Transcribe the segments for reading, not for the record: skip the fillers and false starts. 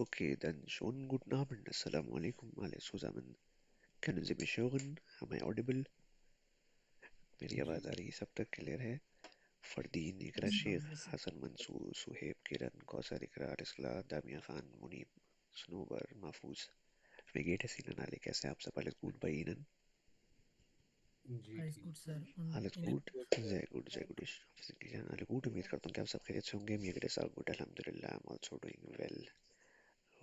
Okay, dann schon guten Abend. Assalamu alaikum alle zusammen. Können Sie mich hören? Am I audible? मेरी जी आवाज़ आ रही है? सब तक क्लियर है? Fardeen, Iqra yes Shaikh, yes sir Hasan Mansoor, Suhaib, Kiran, Kausar, Iqrar, इसला, दामिया खान, मुनीब, सनोबर, महफूज. Wie geht es Ihnen alle? कैसे हैं आप सब? Alles gut bei Ihnen? जी Alles gut, ठीक है sir. Und Alles Ihnen? gut? Sehr gut, sehr gut. Ich hoffe, Sie sind alle gut. उम्मीद करता हूँ कि आप सब खैरियत से होंगे. Mir geht es auch gut. Alhamdulillah. I'm also doing well.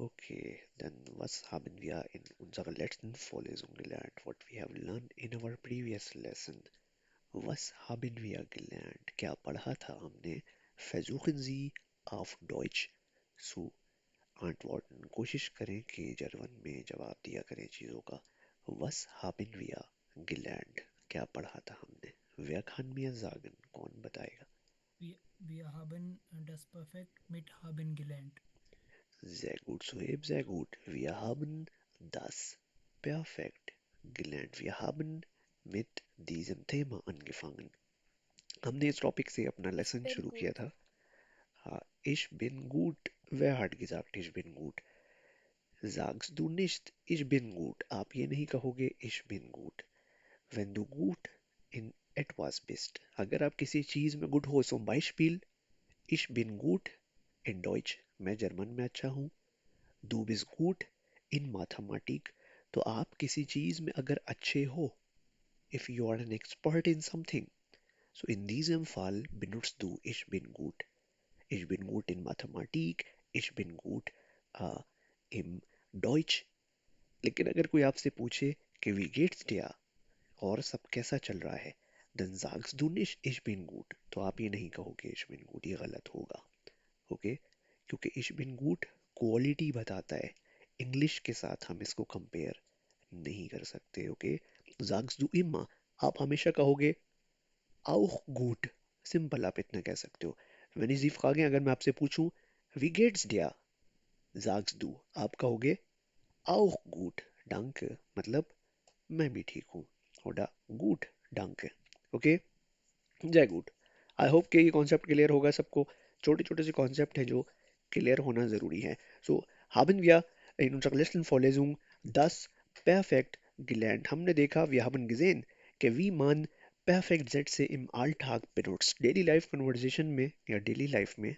Okay, dann was haben wir in unserer letzten Vorlesung gelernt? What we have learned in our previous lesson. Was haben wir gelernt? क्या पढ़ा था हमने? Versuchen Sie auf Deutsch zu antworten. कोशिश करें कि German में जवाब दिया करें चीज़ों का. Was haben wir gelernt? क्या पढ़ा था हमने? Wer kann mir sagen? कौन बताएगा? wir haben das perfekt mit haben gelernt. Sehr gut, Suhaib, sehr gut. Wir haben das perfekt gelernt. Wir haben mit diesem Thema angefangen. हमने इस topic से अपना लेसन Bin शुरू किया gut. था. हाँ, ich bin gut. Wer hat gesagt, ich bin gut? Sagst du nicht, ich bin gut. आप ये नहीं कहोगे, ich bin gut. Wenn du gut in etwas bist. अगर आप किसी चीज में गुड हो, zum Beispiel, ich bin gut in Deutsch. मैं जर्मन में अच्छा हूँ. Du bist gut in Mathematik. तो आप किसी चीज में अगर अच्छे हो, if you are an expert in something, so in diesem Fall benutzt du ich bin gut. Ich bin gut in Mathematik, ich bin gut uh, im Deutsch. लेकिन अगर कोई आपसे पूछे कि wie geht's dir और सब कैसा चल रहा है, then sagst du nicht ich bin gut. तो आप ये नहीं कहोगे ich bin gut, ये गलत होगा. ओके, क्योंकि ich bin gut क्वालिटी बताता है. इंग्लिश के साथ हम इसको कंपेयर नहीं कर सकते. ओके, sagst du immer, आप हमेशा कहोगे auch gut. सिंपल आप इतना कह सकते हो. wenn ich Sie frage, अगर मैं आपसे पूछूं wie geht's dir, sagst du, आप कहोगे auch gut, danke, मतलब मैं भी ठीक हूँ. oder gut, danke. ओके, जय गुड. आई होप कि ये कॉन्सेप्ट क्लियर होगा सबको. छोटे छोटे से कॉन्सेप्ट हैं जो क्लियर होना ज़रूरी है. सो haben wir in unserer letzten Vorlesung das perfekt gelernt. हमने देखा, wir haben gesehen कि wie man perfect Sätze im Alltag benutzt. Daily life conversation में या डेली लाइफ में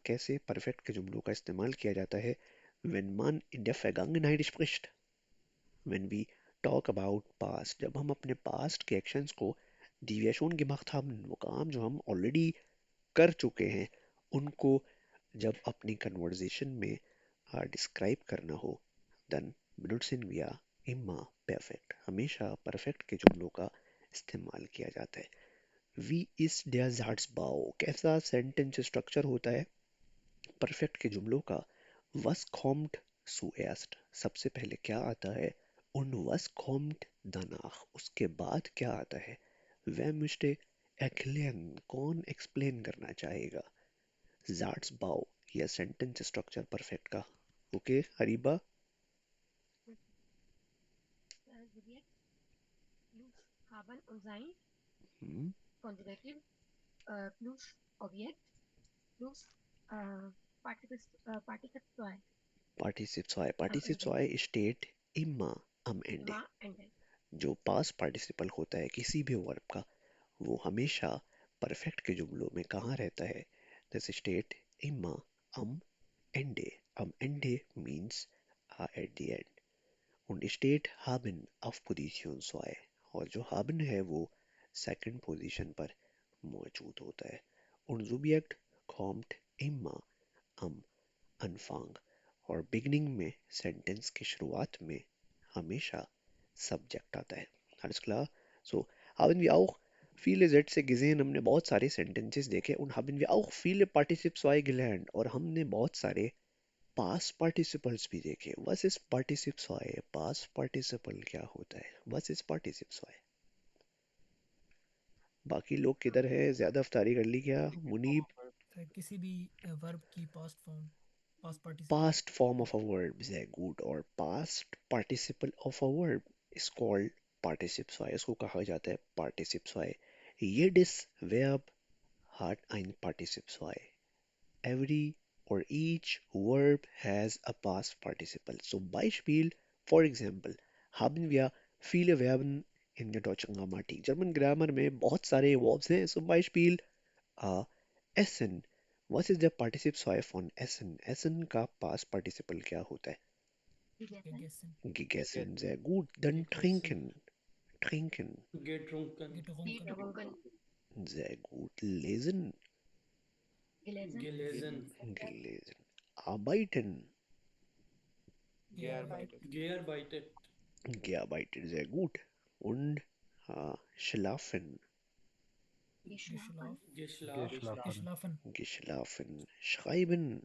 कैसे परफेक्ट के जुमलों का इस्तेमाल किया जाता है. wenn man in der Vergangenheit spricht, when we talk about past, जब हम अपने past के actions को die wir schon gemacht haben, वो काम जो हम already कर चुके हैं, उनको जब अपनी conversation में describe करना हो, then benutzen wir immer perfect. हमेशा perfect के जुमलों का इस्तेमाल किया जाता है. Wie ist der Satzbau? कैसा sentence structure होता है परफेक्ट के जुमलों का. was kommt zuerst, सबसे पहले क्या आता है. und was kommt danach, उसके बाद क्या आता है. wer möchte erklären, कौन explain करना चाहेगा. Satzbau, यह sentence structure perfect का. Okay Ariba. Subjekt plus haben und sein. Hmm, Konjugativ plus Objekt plus äh, Partikel 2 am participes Ende. steht immer am Ende. Immer Ende. जो past participle होता है किसी भी वर्ब का, वो हमेशा परफेक्ट के जुमलों में कहाँ रहता है. This state immer am Ende. Am Ende means at the end. Und steht haben auf Position 2. और जो haben है वो सेकंड पोजीशन पर मौजूद होता है. Und Subjekt kommt immer am Anfang. और बिगनिंग में सेंटेंस की शुरुआत में हमेशा सब्जेक्ट आता है. Alles klar? So haben wir auch viele Sätze gesehen, हमने बहुत सारे sentences देखे. und haben wir auch viele Participle 2 gelernt और हमने बहुत सारे past participles भी देखे. Was ist Participle 2? Past participle क्या होता है? Was ist Participle 2? बाकी लोग किधर है? ज्यादा अफ्तारी कर ली क्या? मुनीब. किसी भी वर्ब की past participle. Past form of a verb, sehr gut. और past participle of a verb is called participle 2. इसको कहा जाता है participle 2. Jedes Verb hat ein Participle 2. Every or each verb has a past participle. So Beispiel, for example, haben wir viele Verben in der deutschen Grammatik. German Grammar में बहुत सारे verbs हैं. So Beispiel, uh, essen. Was is the participle zwei von essen? Essen का past participle क्या होता है? Gegessen. Gegessen. Gegessen, sehr gut. Dann Gegessen. trinken. Trinken, Getrunken. Getrunken. Getrunken. sehr gut. Lesen, Gelesen. Gelesen. gelesen. Arbeiten, Gearbeitet. Gearbeitet. gearbeitet, sehr gut. Und schlafen, Geschlafen. Geschlafen. Geschlafen. Geschlafen. geschlafen. Schreiben,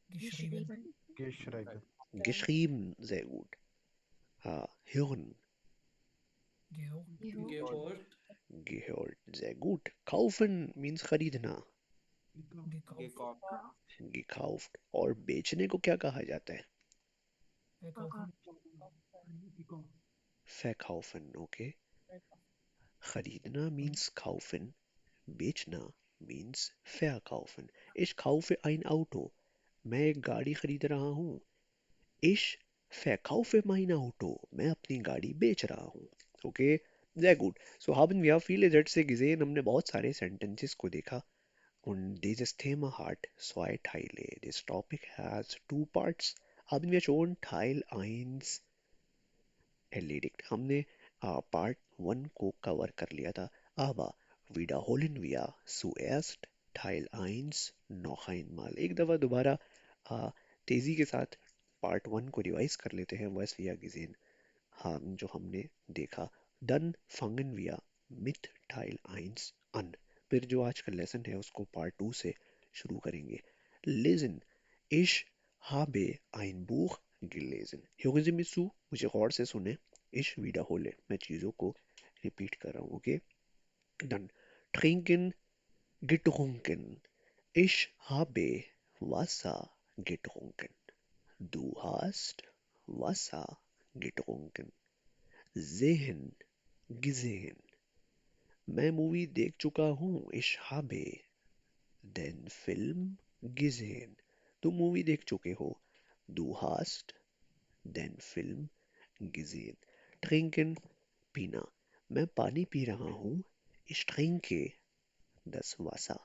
Geschrieben. Geschrieben. geschrieben, sehr gut. Hören, Gehört. Gehört. gehört, sehr gut. Kaufen means खरीदना, Gekauft. gekauft. और बेचने को क्या कहा जाता है? Verkaufen. Verkaufen, okay. खरीदना means kaufen, बेचना means verkaufen. Ich kaufe ein Auto. मैं एक गाड़ी खरीद रहा हूँ. Ich verkaufe mein Auto. मैं अपनी गाड़ी बेच रहा हूँ. Okay, sehr gut. So haben wir viele Sätze gesehen. हमने बहुत सारे sentences को देखा. Und dieses Thema hat zwei Teile. This topic has two parts. Haben wir schon Teil 1 erledigt. हमने पार्ट 1 को कवर कर लिया था. Aber wiederholen wir zuerst Teil 1 noch einmal. एक दफ़ा दोबारा तेज़ी के साथ पार्ट 1 को रिवाइज कर लेते हैं. was wir gesehen haben, जो हमने देखा. Dann fangen wir mit Teil 1 an. फिर जो आज का लेसन है उसको पार्ट 2 से शुरू करेंगे. Lesen. Ich habe ein Buch gelesen. Hören Sie mir zu, मुझे गौर से सुने. Ich wiederhole. मैं चीज़ों को रिपीट कर रहा हूँ. Okay? Dann trinken, getrunken. Ich habe Wasser getrunken. Du hast Wasser getrunken. Sehen, gesehen. मैं मूवी देख चुका हूँ. Ich habe den Film gesehen. तुम मूवी देख चुके हो. Du hast den Film gesehen. Trinken, पीना. मैं पानी पी रहा हूँ. Ich trinke das Wasser.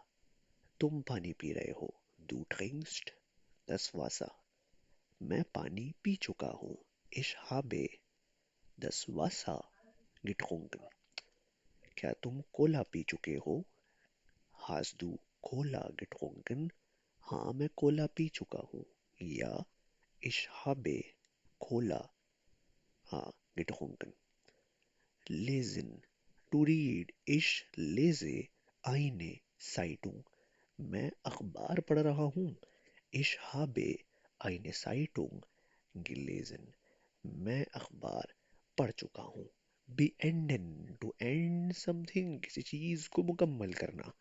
तुम पानी पी रहे हो. Du trinkst das Wasser. मैं पानी पी चुका हूँ. Ich habe das Wasser getrunken. क्या तुम कोला पी चुके हो? Hast du Cola getrunken? हाँ, मैं कोला पी चुका हूँ. Ja, ich habe Cola getrunken. Lesen, to read. Ich lese eine Zeitung. मैं अखबार पढ़ रहा हूँ. Ich habe eine Zeitung gelesen. मैं अखबार पढ़ चुका हूँ. Beenden, to end something, किसी चीज़ को मुकम्मल करना.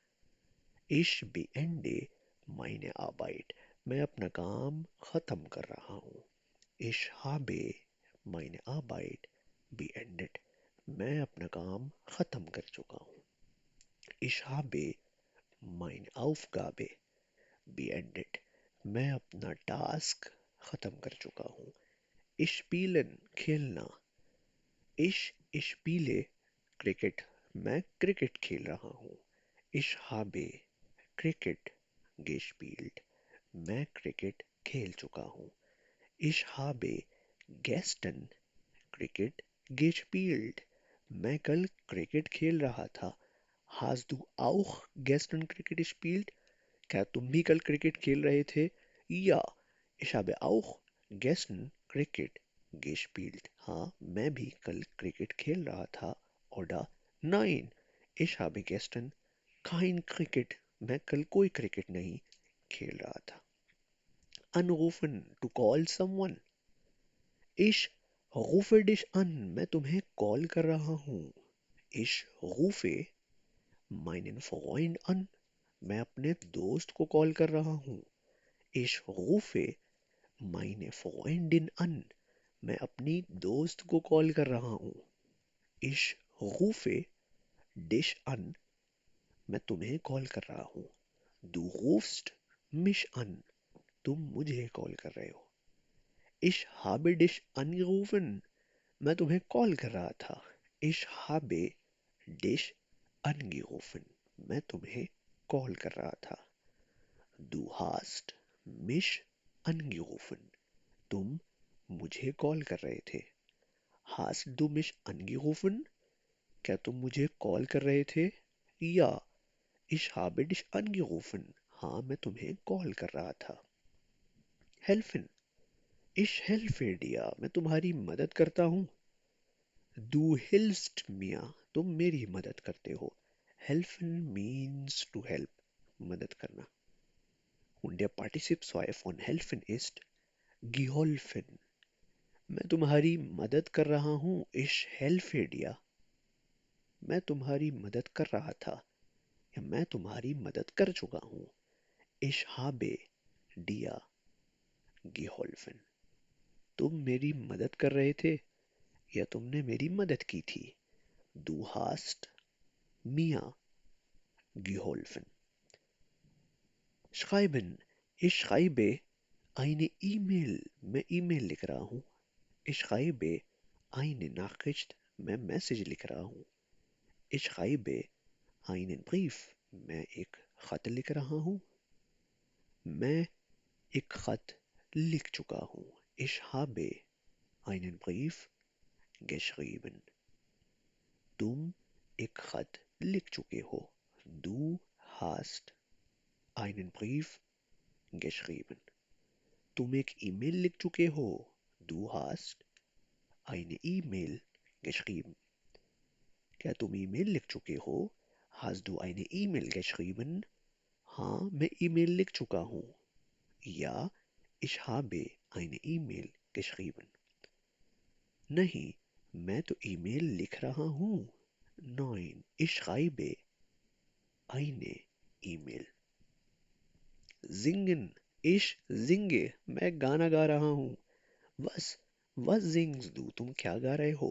Ich beende meine Arbeit. मैं अपना काम ख़त्म कर रहा हूँ. Ich habe meine Arbeit beendet. मैं अपना काम ख़त्म कर चुका हूँ. Ich habe meine Aufgabe beendet. मैं अपना टास्क ख़त्म कर चुका हूँ. Ich spielen, खेलना. Ich spiele Cricket. मैं क्रिकेट खेल रहा हूँ. Ich habe Cricket gespielt. मैं क्रिकेट खेल चुका हूँ. Ich habe gestern Cricket gespielt. मैं कल क्रिकेट खेल रहा था. Hast du auch gestern Cricket gespielt? क्या तुम भी कल क्रिकेट खेल रहे थे? Ja, ich habe auch gestern Cricket gespielt. हाँ, मैं भी कल क्रिकेट खेल रहा था. Oder nein, ich habe gestern kein Cricket. मैं कल कोई क्रिकेट नहीं खेल रहा था. Anrufen, to call someone. Ich rufe dich an. मैं तुम्हें कॉल कर रहा हूँ. Ich rufe meinen Freund an. मैं अपने दोस्त को कॉल कर रहा हूँ. Ich rufe meine Freundin an. मैं अपनी दोस्त को कॉल कर रहा हूँ. Ich rufe dich an. मैं तुम्हें कॉल कर रहा हूँ. Du rufst mich an, तुम मुझे कॉल कर रहे हो. Ich habe dich angerufen, मैं तुम्हें कॉल कर रहा था. Ich habe dich angerufen, मैं तुम्हें कॉल कर रहा था. Du hast mich angerufen, तुम मुझे कॉल कर रहे थे. Hast du mich angerufen, क्या तुम मुझे कॉल कर रहे थे? या ich habe dich angerufen, हाँ मैं तुम्हें कॉल कर रहा था. Helfen, ich helfe dir, मैं तुम्हारी मदद करता हूँ. Du hilfst mir, तुम मेरी मदद करते हो. Helfen means to help, मदद करना. Und der Partizipsweise von helfen ist geholfen. मैं तुम्हारी मदद कर रहा हूँ. Ich helfe dir, मैं तुम्हारी मदद कर रहा था या मैं तुम्हारी मदद कर चुका हूँ. Ich habe dir geholfen, तुम मेरी मदद कर रहे थे या तुमने मेरी मदद की थी. Du hast mir geholfen. Schreiben, ich schreibe eine E-Mail, मैं ईमेल लिख रहा हूँ. Ich schreibe eine Nachricht, मैं मैसेज लिख रहा हूँ. Ich schreibe einen Brief, मैं एक खत लिख रहा हूँ. मैं एक खत लिख चुका हूँ. Ich habe einen Brief geschrieben. तुम एक खत लिख चुके हो. Du hast einen Brief geschrieben. तुम एक ईमेल लिख चुके हो. Du hast eine E-Mail geschrieben. क्या तुम ईमेल लिख चुके हो? Hast du eine E-Mail geschrieben? हाँ मैं ईमेल लिख चुका हूँ. Ja, ich habe eine E-Mail geschrieben. नहीं, मैं तो ईमेल लिख रहा हूँ. Nein, ich schreibe eine E-Mail. Singen, ich singe, मैं गाना गा रहा हूँ. Was singst du, तुम क्या गा रहे हो?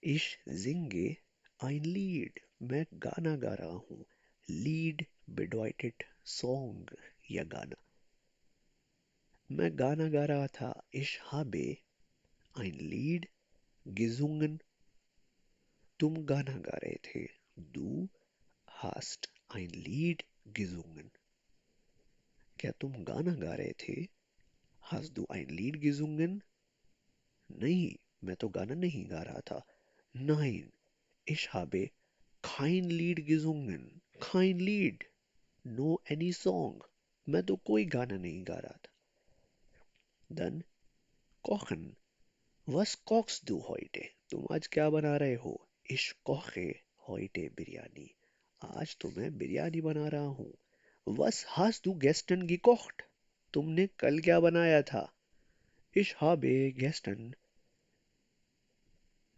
Ich singe ein Lied, मैं गाना गा रहा हूँ. Lied bedeutet Song या गाना. मैं गाना गा रहा था. Ich habe ein Lied gesungen, तुम गाना गा रहे थे. Du hast ein Lied gesungen. क्या तुम गाना गा रहे थे? Hast du ein Lied gesungen? नहीं, मैं तो गाना नहीं गा रहा था. Nein, ich habe kein Lied gesungen. Kein Lied, no any song. मैं तो कोई गाना नहीं गा रहा था. Dann kochen. Was kochst du heute? तुम आज क्या बना रहे हो? Ich koche heute Biryani. आज तो मैं बिरयानी बना रहा हूँ. Was hast du gestern gekocht? तुमने कल क्या बनाया था? Ich habe gestern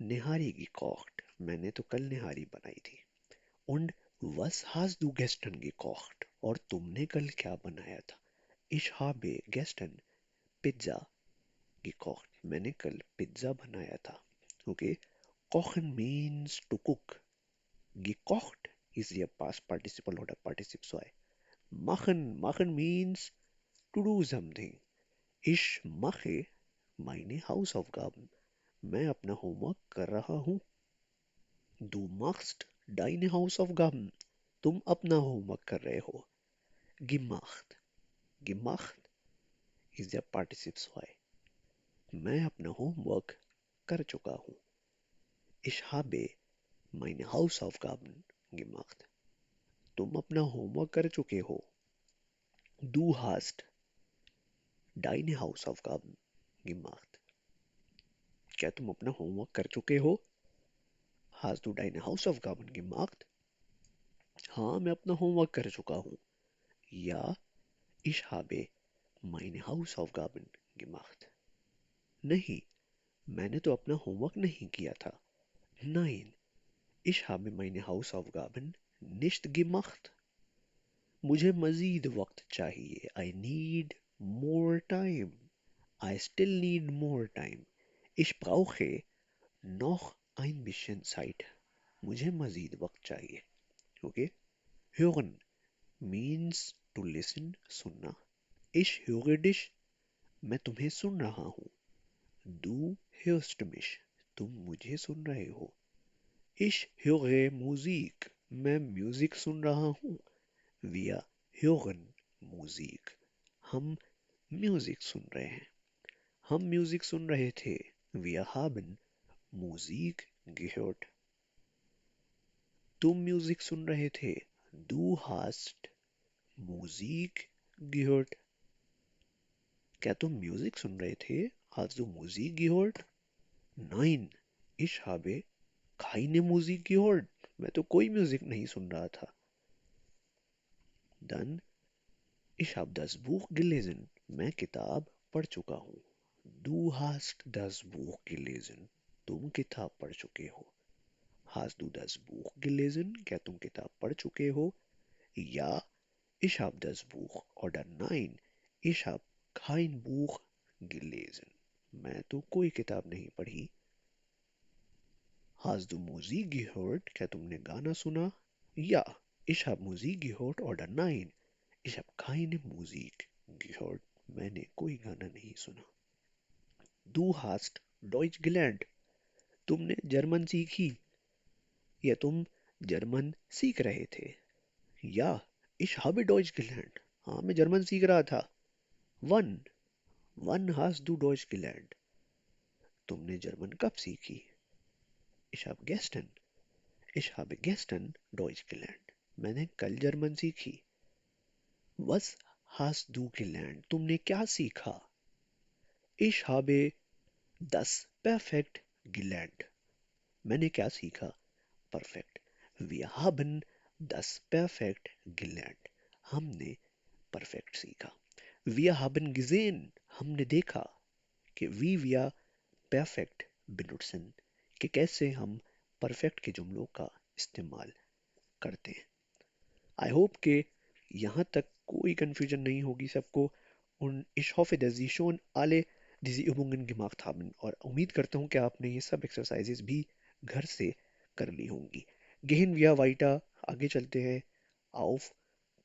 निहारी gekocht. मैंने तो कल निहारी बनाई थी. Und was hast du gestern gekocht? और तुमने कल क्या बनाया था? Ich habe gestern Pizza gekocht. मैंने कल पिज्जा बनाया था. Okay? Kochen means to cook. Gekocht is the past participle oder Partizipsweise. Machen means to do something. Ich mache meine Hausaufgaben. मैं अपना होमवर्क कर रहा हूँ. Du machst deine Hausaufgaben. तुम अपना होमवर्क कर रहे हो. Gemacht. Gemacht is der Partizipsweise. मैं अपना होमवर्क कर चुका हूँ. Ich habe meine Hausaufgaben gemacht. तुम अपना होमवर्क कर चुके हो. Du hast deine Hausaufgaben gemacht. क्या तुम अपना होमवर्क कर चुके हो? Hast du deine Hausaufgaben gemacht? हाँ मैं अपना होमवर्क कर चुका हूँ. Ja, ich habe meine Hausaufgaben gemacht. नहीं, मैंने तो अपना होमवर्क नहीं किया था. Nein, ich habe meine Hausaufgaben nicht gemacht. मुझे मजीद वक्त चाहिए. I need more time. I still need more time. Ich brauche noch ein bisschen Zeit. मुझे मजीद वक्त चाहिए. Okay? Hören means to listen सुनना. Ich höre dich मैं तुम्हें सुन रहा हूँ. Du hörst mich तुम मुझे सुन रहे हो. Ich höre Musik मैं म्यूजिक सुन रहा हूँ. Wir hören Musik हम म्यूजिक सुन रहे हैं. हम म्यूजिक सुन रहे थे. Wir haben Musik gehört. तुम म्यूजिक सुन रहे थे. Du hast Musik gehört. क्या तुम म्यूजिक सुन रहे थे? Hast du Musik gehört? Nein, ich habe keine Musik gehört. मैं तो कोई म्यूजिक नहीं सुन रहा था. Dann, ich habe das Buch gelesen. मैं किताब पढ़ चुका हूँ. Du hast das Buch gelesen. तुम किताब पढ़ चुके हो. Hast du das Buch gelesen? क्या तुम किताब पढ़ चुके हो? Ja, ich habe das Buch. Oder nein, ich habe kein Buch gelesen. मैं तो कोई किताब नहीं पढ़ी. Hast du Musik gehört? क्या तुमने गाना सुना? Ja, ich habe Musik gehört. Oder nein, ich habe keine Musik gehört. मैंने कोई गाना नहीं सुना. Du hast Deutsch gelernt. तुमने जर्मन सीखी या तुम जर्मन सीख रहे थे. Ja, ich habe Deutsch gelernt. हाँ, मैं जर्मन सीख रहा था. Wann? Wann hast du Deutsch gelernt? तुमने जर्मन कब सीखी? Ich habe gestern. Ich habe gestern Deutsch gelernt. मैंने कल जर्मन सीखी. Was hast du gelernt? तुमने क्या सीखा? Ich habe das Perfekt gelernt. मैंने क्या सीखा? Perfekt. Wir haben das Perfekt gelernt. हमने perfect सीखा. Wir haben gesehen. हमने देखा कि wie wir perfect benutzen कि कैसे हम perfect के जुमलों का इस्तेमाल करते हैं. आई होप कि यहाँ तक कोई confusion नहीं होगी सबको. Und ich hoffe, dass Sie schon alle diese Übungen gemacht haben. और उम्मीद करता हूँ कि आपने ये सब exercises भी घर से कर ली होंगी. Gehen wir weiter. आगे चलते हैं. Auf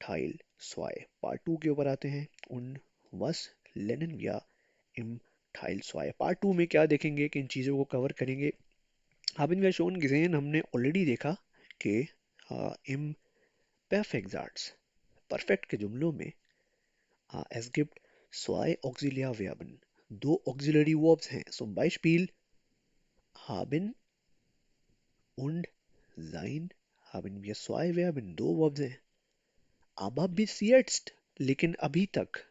Teil 2 Part 2 के ऊपर आते हैं. Und was lernen wir im Teil 2? Part 2 में क्या देखेंगे, किन चीज़ों को कवर करेंगे. haben wir schon gesehen हमने ऑलरेडी देखा कि im Perfektsatz परफेक्ट के जुमलों में es gibt zwei Auxiliarverben. दो auxiliary verbs हैं. Zum Beispiel haben und sein haben wir zwei Verben. दो verbs हैं. Aber bis jetzt लेकिन अभी तक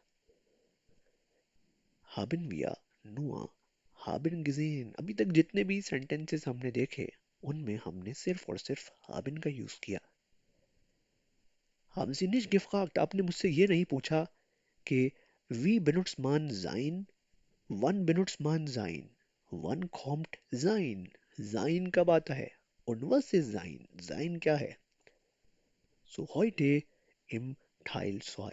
haben wir nur haben gesehen. अभी तक जितने भी sentences हमने देखे उनमें हमने सिर्फ और सिर्फ haben का यूज किया. haben Sie nicht gefragt. आपने मुझसे ये नहीं पूछा कि wie benutzt man sein? Wann benutzt man sein? Wann kommt sein? Sein कब आता है? Und was ist sein? Sein क्या है? So heute im Teil 2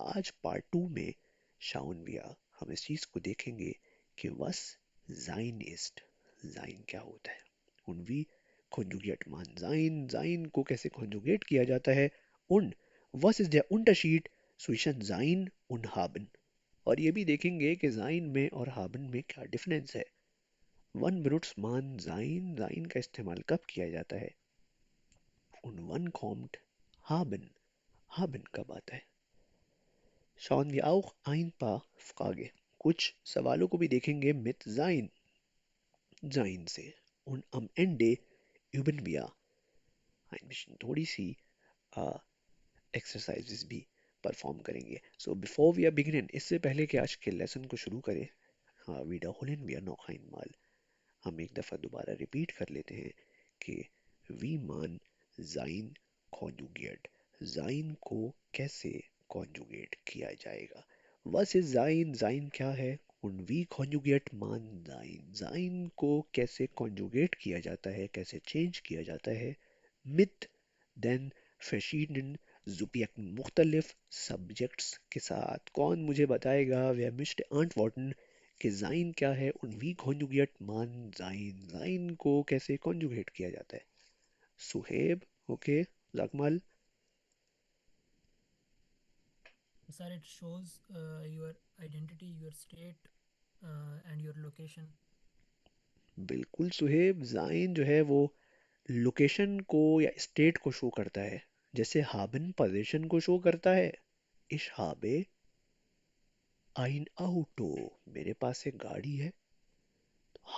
आज Part 2 में schauen wir हम इस चीज को देखेंगे कि was sein ist. Sein क्या होता है? Und wie conjugiert man sein? Sein को कैसे conjugate किया जाता है? Und was ist der Unterschied zwischen sein und haben? और ये भी देखेंगे कि जाइन में और हाबन में क्या डिफरेंस है. One benutzt man sein. जाइन का इस्तेमाल कब किया जाता है. und wann kommt haben. haben कब आता है. schauen wir auch ein paar Fragen. कुछ सवालों को भी देखेंगे mit sein. sein से. und am Ende üben wir ein bisschen थोड़ी सी exercises भी परफॉर्म करेंगे. So before we begin, इससे पहले कि आज के लेसन को शुरू करें, wiederholen wir noch einmal. हम एक दफ़ा दोबारा रिपीट कर लेते हैं कि wie man sein conjugate. sein को कैसे conjugate किया जाएगा. was ist sein? sein क्या है? und wie conjugate man sein? sein को कैसे conjugate किया जाता है, कैसे change किया जाता है mit den verschiedenen Subjekten, मुख्तलिफ subjects के साथ. कौन मुझे बताएगा? wer möchte antworten कि sein क्या है und wie conjugate man sein? sein को कैसे conjugate किया जाता है. Suhaib, okay. Sag mal. Sir, it shows your identity, your state, and your location. बिल्कुल सुहेब, जाइन जो है वो लोकेशन को या स्टेट को शो करता है, जैसे हाबन पोजीशन को शो करता है। इश habe ein Auto, मेरे पास एक गाड़ी है।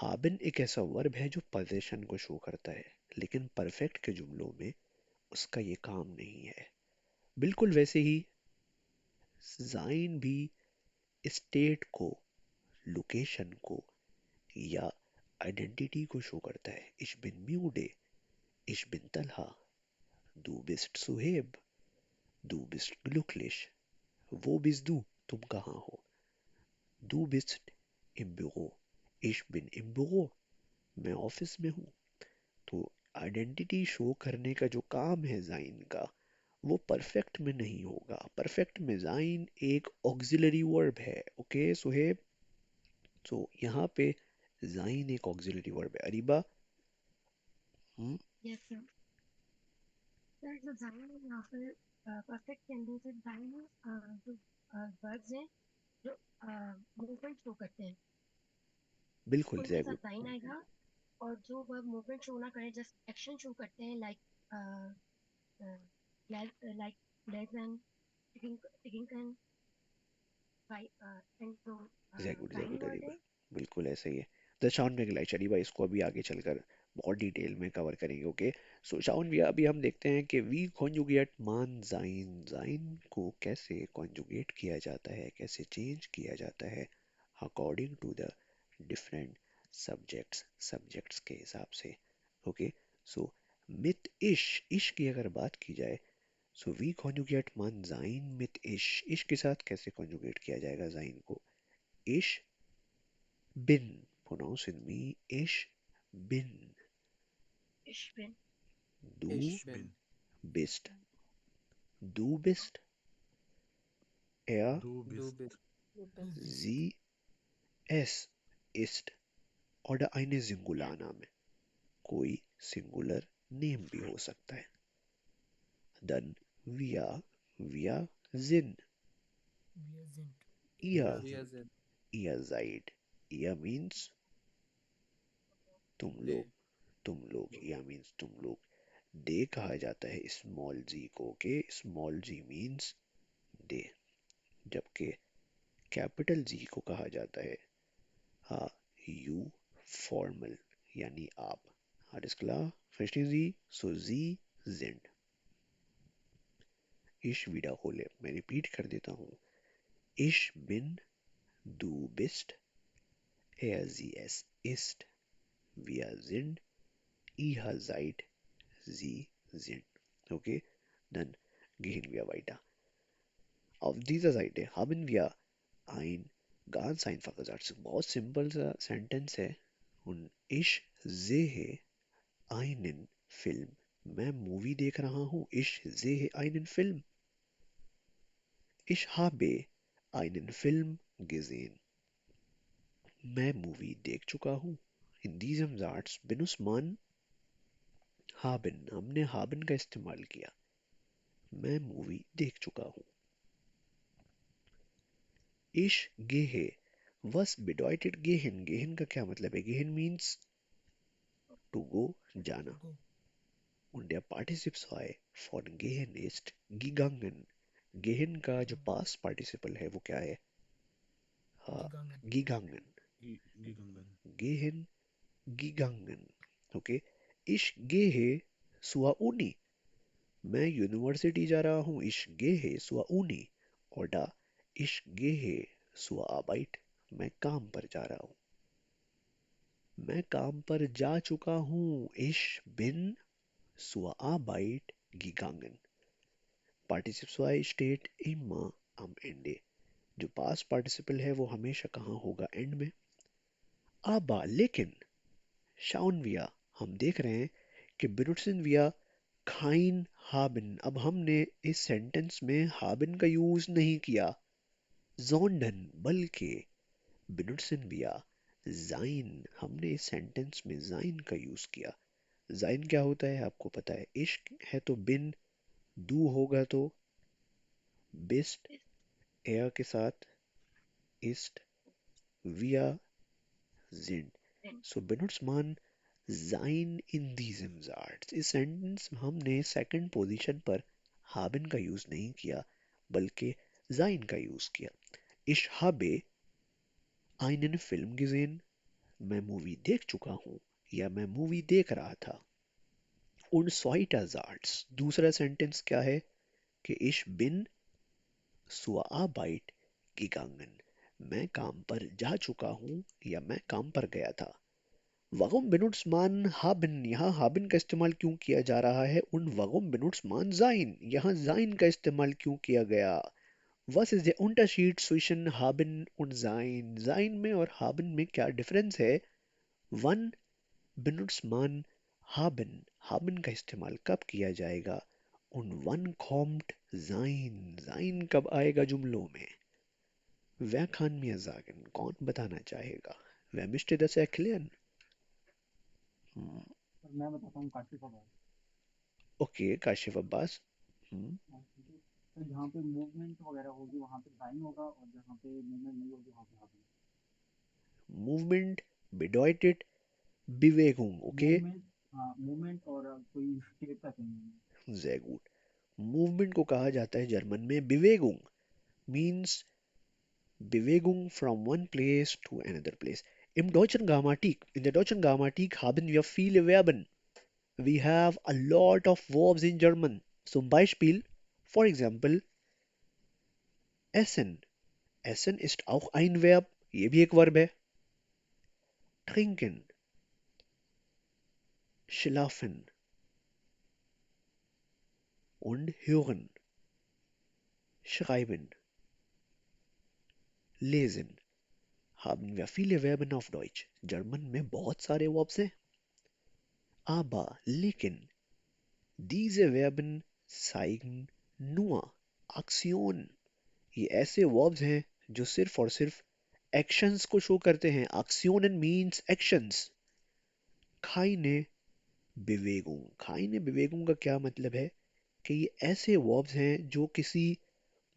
haben एक ऐसा वर्ब है जो पोजीशन को शो करता है, लेकिन परफेक्ट के जुमलों में उसका ये काम नहीं है। बिल्कुल वैसे ही जाइन भी स्टेट को, लोकेशन को या आइडेंटिटी को शो करता है। Ich bin müde, ich bin Talha, du bist Suhaib, du bist glücklich, wo bist du, तुम कहाँ हो। Du bist im Büro, ich bin im Büro, मैं ऑफिस में हूँ। तो आइडेंटिटी शो करने का जो काम है जाइन का, वो परफेक्ट में नहीं होगा। परफेक्ट में जाइन एक ऑक्सिलरी वर्ब है। ओके सुहेब, सो यहाँ पे जाइन एक ऑक्सिलरी वर्ब है। Areeba, Yes, sir. Sir, जो जाइन है यहाँ पर परफेक्ट के अंदर से जाइन जो वर्ब्स हैं जो मूवमेंट शो करते हैं बिल्कुल उनके जैगुड, साथ जाइन आएगा, और जो वर्ब मूवमेंट शो ना करे जस्ट एक्शन शो करते हैं like less and ticking and and जो जैगुड जाइन जैगुड वर्ड अरीबा, है। बिल्कुल ऐसा ही है। द शाउन में ग्लाइच अरीबा, इसको अभी आगे चलकर बहुत डिटेल में कवर करेंगे। ओके, सो शाउन भी अभी हम देखते हैं कि वी कॉन्जुगेट मान जाइन, जाइन को कैसे कॉन्जुगेट किया जाता है, कैसे चेंज किया जाता है according to the different subjects, subjects के हिसाब से। ओके, सो मित इश, इश की अगर बात की जाए, सो वी कॉन्जुगेट मान जाइन मित इश, इश के साथ कैसे कॉन्जुगेट किया जाएगा जाइन को। इश बिन, pronounce with me, ish bin, Ich bin du Ich bin. bist, du bist, er, Du bist. Du bist. sie, es ist, oder eine Singularname, कोई सिंगुलर नेम भी हो सकता है। Dann wir sind, Wir sind. ihr, Wir sind. ihr seid, ihr means तुम लोग, They. तुम लोग, ihr means तुम लोग। दे कहा जाता है स्मॉल जी को, के स्मॉल जी मीन्स दे, जबकि कैपिटल जी को कहा जाता है हाँ यू, फॉर्मल, यानी आप। Alles klar? Verstehen Sie? So Sie sind. Ich wiederhole, मैं रिपीट कर देता हूँ। Ich bin, du bist, er sie es ist, wir sind, ihr seid, sie sind. Okay? Dann gehen wir weiter. Auf dieser Seite haben wir ein ganz einfacher Satz, बहुत simple सा sentence है। und ich sehe einen Film, मैं movie देख रहा हूँ। ich sehe einen Film, ich habe einen Film gesehen, मैं movie देख चुका हूँ। in diesem Satz benutzt man haben, हमने haben का इस्तेमाल किया, मैं मूवी देख चुका हूँ। ich gehe, was bedeutet gehen, gehen का क्या मतलब है। gehen means to go, जाना। Go. Und der Partizipsfrei von gehen ist gegangen. gehen का जो Gegangen. past participle है वो क्या है, हाँ, Gegangen. gegangen, Gegangen. gehen, gegangen। Okay, ich gehe zur Uni, मैं यूनिवर्सिटी जा रहा हूँ। ich gehe zur Uni, oder ich gehe zur Arbeit, मैं काम पर जा रहा हूँ। मैं काम पर जा चुका हूँ। ich bin zur Arbeit gegangen। Participsfrei steht immer am Ende, जो पास्ट पार्टिसिपल है वो हमेशा कहाँ होगा, एंड में। aber लेकिन schauen wir, हम देख रहे हैं कि benutzen wir kein haben, अब हमने इस सेंटेंस में haben का यूज नहीं किया, sondern बल्कि benutzen wir sein, हमने इस सेंटेंस में sein का यूज किया। sein क्या होता है आपको पता है, इश्क है तो बिन, दू होगा तो बिस्ट, एयर के साथ ist, wir sind. So benutzt man sein in diesem Satz. इस सेंटेंस में हमने सेकंड पोजीशन पर haben का यूज नहीं किया बल्कि sein का यूज किया. Ich habe einen Film gesehen. मैं मूवी देख चुका हूँ या मैं मूवी देख रहा था. Und zweiter Satz. दूसरा सेंटेंस क्या है कि ich bin zur Arbeit gegangen. मैं काम पर जा चुका हूँ या मैं काम पर गया था. Warum benutzt man haben? यहाँ haben का इस्तेमाल क्यों किया जा रहा है? Und warum benutzt man sein? यहाँ sein का इस्तेमाल क्यों किया गया? Was ist der Unterschied zwischen haben und sein? Sein में और haben में क्या डिफरेंस है? Wann benutzt man haben? Haben का इस्तेमाल कब किया जाएगा? Und wann kommt sein? Sein कब आएगा जुमलों में? Wer kann mir sagen? कौन बताना चाहेगा? Wer möchte das erklären? Sir मैं बताता हूँ काशिफ आवाज. ओके काशिफ अब्बास. तो जहाँ पे मूवमेंट वगैरह होगी वहाँ पे साइन होगा और जहाँ पे मूवमेंट नहीं होगी वहाँ पे हाथ. Movement bedeutet Bewegung, okay? Movement, हाँ मूवमेंट और कोई स्टेट का चाहिए. Sehr gut. Movement को कहा जाता है जर्मन में Bewegung. Means Bewegung from one place to another place. In der deutschen Grammatik haben wir viele Verben. We have a lot of verbs in German. Zum Beispiel, for example, essen. Essen ist auch ein Verb. ये भी एक verb है. Trinken. Schlafen. Und hören. Schreiben. Lesen. Haben wir viele Verben auf Deutsch. German में बहुत सारे verbs हैं. Aber, लेकिन, diese Verben zeigen nur Aktionen. ये ऐसे verbs हैं जो सिर्फ और सिर्फ actions को शो करते हैं. Aktionen means actions. keine Bewegung. keine Bewegung का क्या मतलब है कि ये ऐसे verbs हैं जो किसी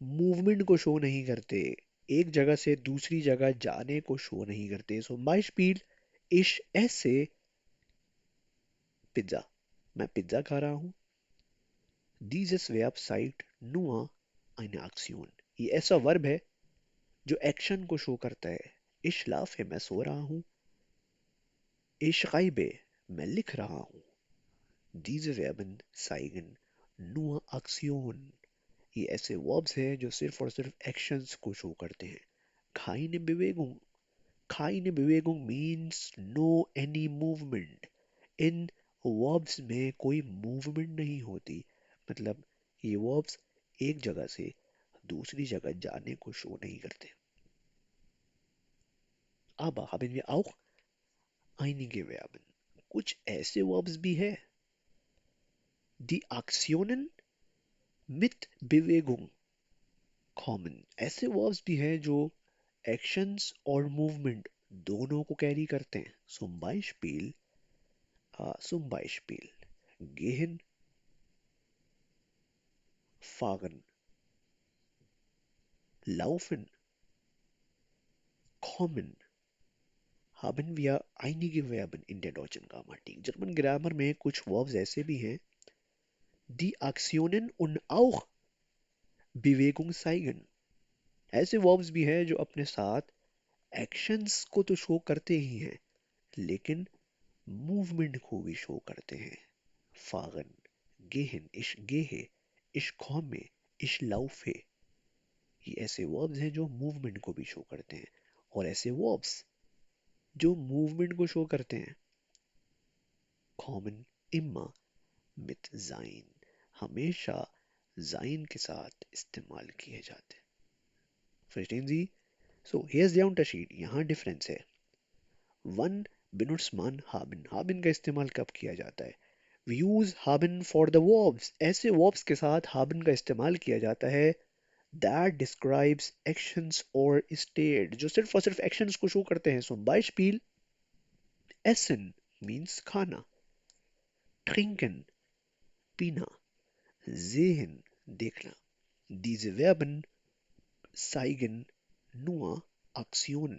मूवमेंट को शो नहीं करते. एक जगह से दूसरी जगह जाने को शो नहीं करते. So Beispiel, ich esse Pizza. मैं पिज्जा खा रहा हूँ. Dieses Verb zeigt nur eine Aktion. ये ऐसा वर्ब है जो एक्शन को शो करता है. Ich schlafe, मैं सो रहा हूँ. Ich schreibe, मैं लिख रहा हूँ. Diese Verben zeigen nur Aktion. ये ऐसे verbs हैं जो सिर्फ और सिर्फ एक्शंस को शो करते हैं. keine Bewegung. keine Bewegung means no any movement. इन verbs में कोई मूवमेंट नहीं होती. मतलब ये verbs एक जगह से दूसरी जगह जाने को शो नहीं करते. Aber haben wir auch einige Verben. कुछ ऐसे verbs भी है. Die Aktionen mit Bewegung kommen. ऐसे verbs भी हैं जो actions और movement दोनों को कैरी करते हैं. Zum Beispiel gehen, fahren, laufen, kommen. Haben wir einige Verben in der deutschen Grammatik. German grammar में कुछ verbs ऐसे भी हैं die Aktionen und auch Bewegung zeigen. ऐसे verbs भी हैं जो अपने साथ actions को तो शो करते ही हैं लेकिन मूवमेंट को भी शो करते हैं. fahren, gehen, ich gehe, ich komme, ich laufe. ये ऐसे verbs हैं जो मूवमेंट को भी शो करते हैं. और ऐसे verbs जो मूवमेंट को शो करते हैं kommen immer mit sein. हमेशा sein के साथ इस्तेमाल किए जाते हैं. Verstehen Sie? So, here's der Unterschied. यहाँ डिफरेंस है. Wann benutzt man haben? Haben का इस्तेमाल कब किया जाता है? We use haben for the verbs. ऐसे verbs के साथ haben का इस्तेमाल किया जाता है that describes actions or state जो सिर्फ और सिर्फ actions को शो करते हैं. So Beispiel essen means खाना, trinken पीना, sehen देखना. Diese Verben zeigen nur Aktionen.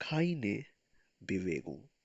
keine Bewegung.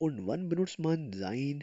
Und wann benutzt man sein?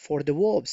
for the verbs.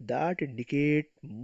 that indicate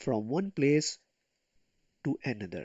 From one place to another.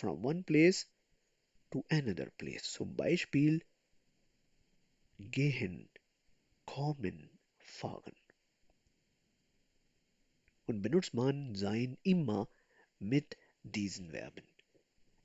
From one place to another place. Zum Beispiel gehen, kommen, fahren. Und benutzt man sein immer mit diesen Verben.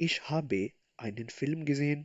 Ich habe einen Film gesehen.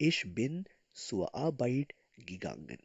Ich bin zur Arbeit gegangen.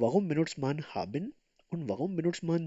warum benutzt man haben und warum benutzt man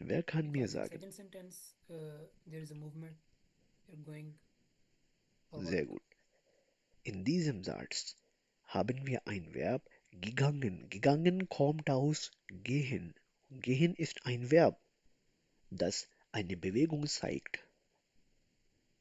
Wer kann mir Because in sagen? second sentence there is a movement, you're going Sehr forward. gut. In diesem Satz haben wir ein Verb gegangen. Gegangen kommt aus gehen. Gehen ist ein Verb, das eine Bewegung zeigt.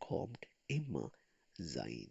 kommt immer sein.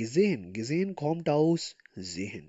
gesehen kommt aus Sehen.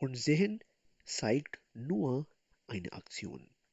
Und Sehen zeigt nur eine Aktion.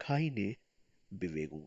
keine Bewegung.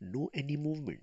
no any movement.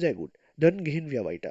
sehr gut. dann gehen wir weiter.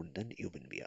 und dann üben wir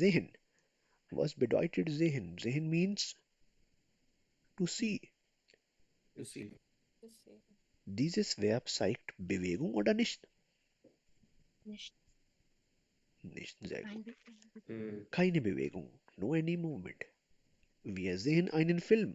Sehen. Was bedeutet sehen? Sehen means to see. To see. Dieses Verb zeigt Bewegung oder nicht? Nicht. Nicht. Sehr gut. Hmm. Keine Bewegung. No any movement. Wir sehen einen Film.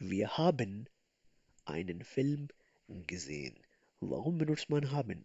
Wir haben einen Film gesehen. Warum benutzt man haben?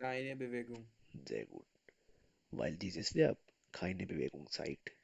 Keine Bewegung. Sehr gut. Weil dieses Verb keine Bewegung zeigt.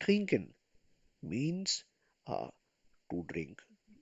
Trinken means to drink.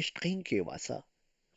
Ich trinke Wasser.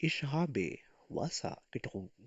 Ich habe Wasser getrunken.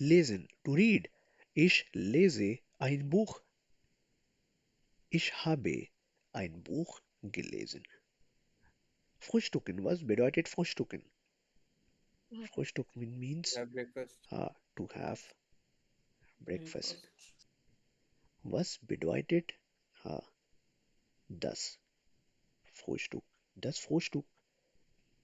Lesen, to read. Ich lese ein Buch. Ich habe ein Buch gelesen. Frühstücken, was bedeutet Frühstücken? Frühstücken means Yeah, breakfast. to have breakfast. Was bedeutet das Frühstück? Das Frühstück.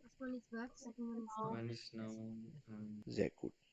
First one is verb, second one is noun. One is noun. Sehr gut.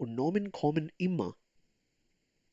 Und Nomen kommen immer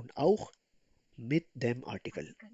Und auch mit dem Artikel.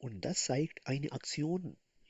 Und das zeigt eine Aktion.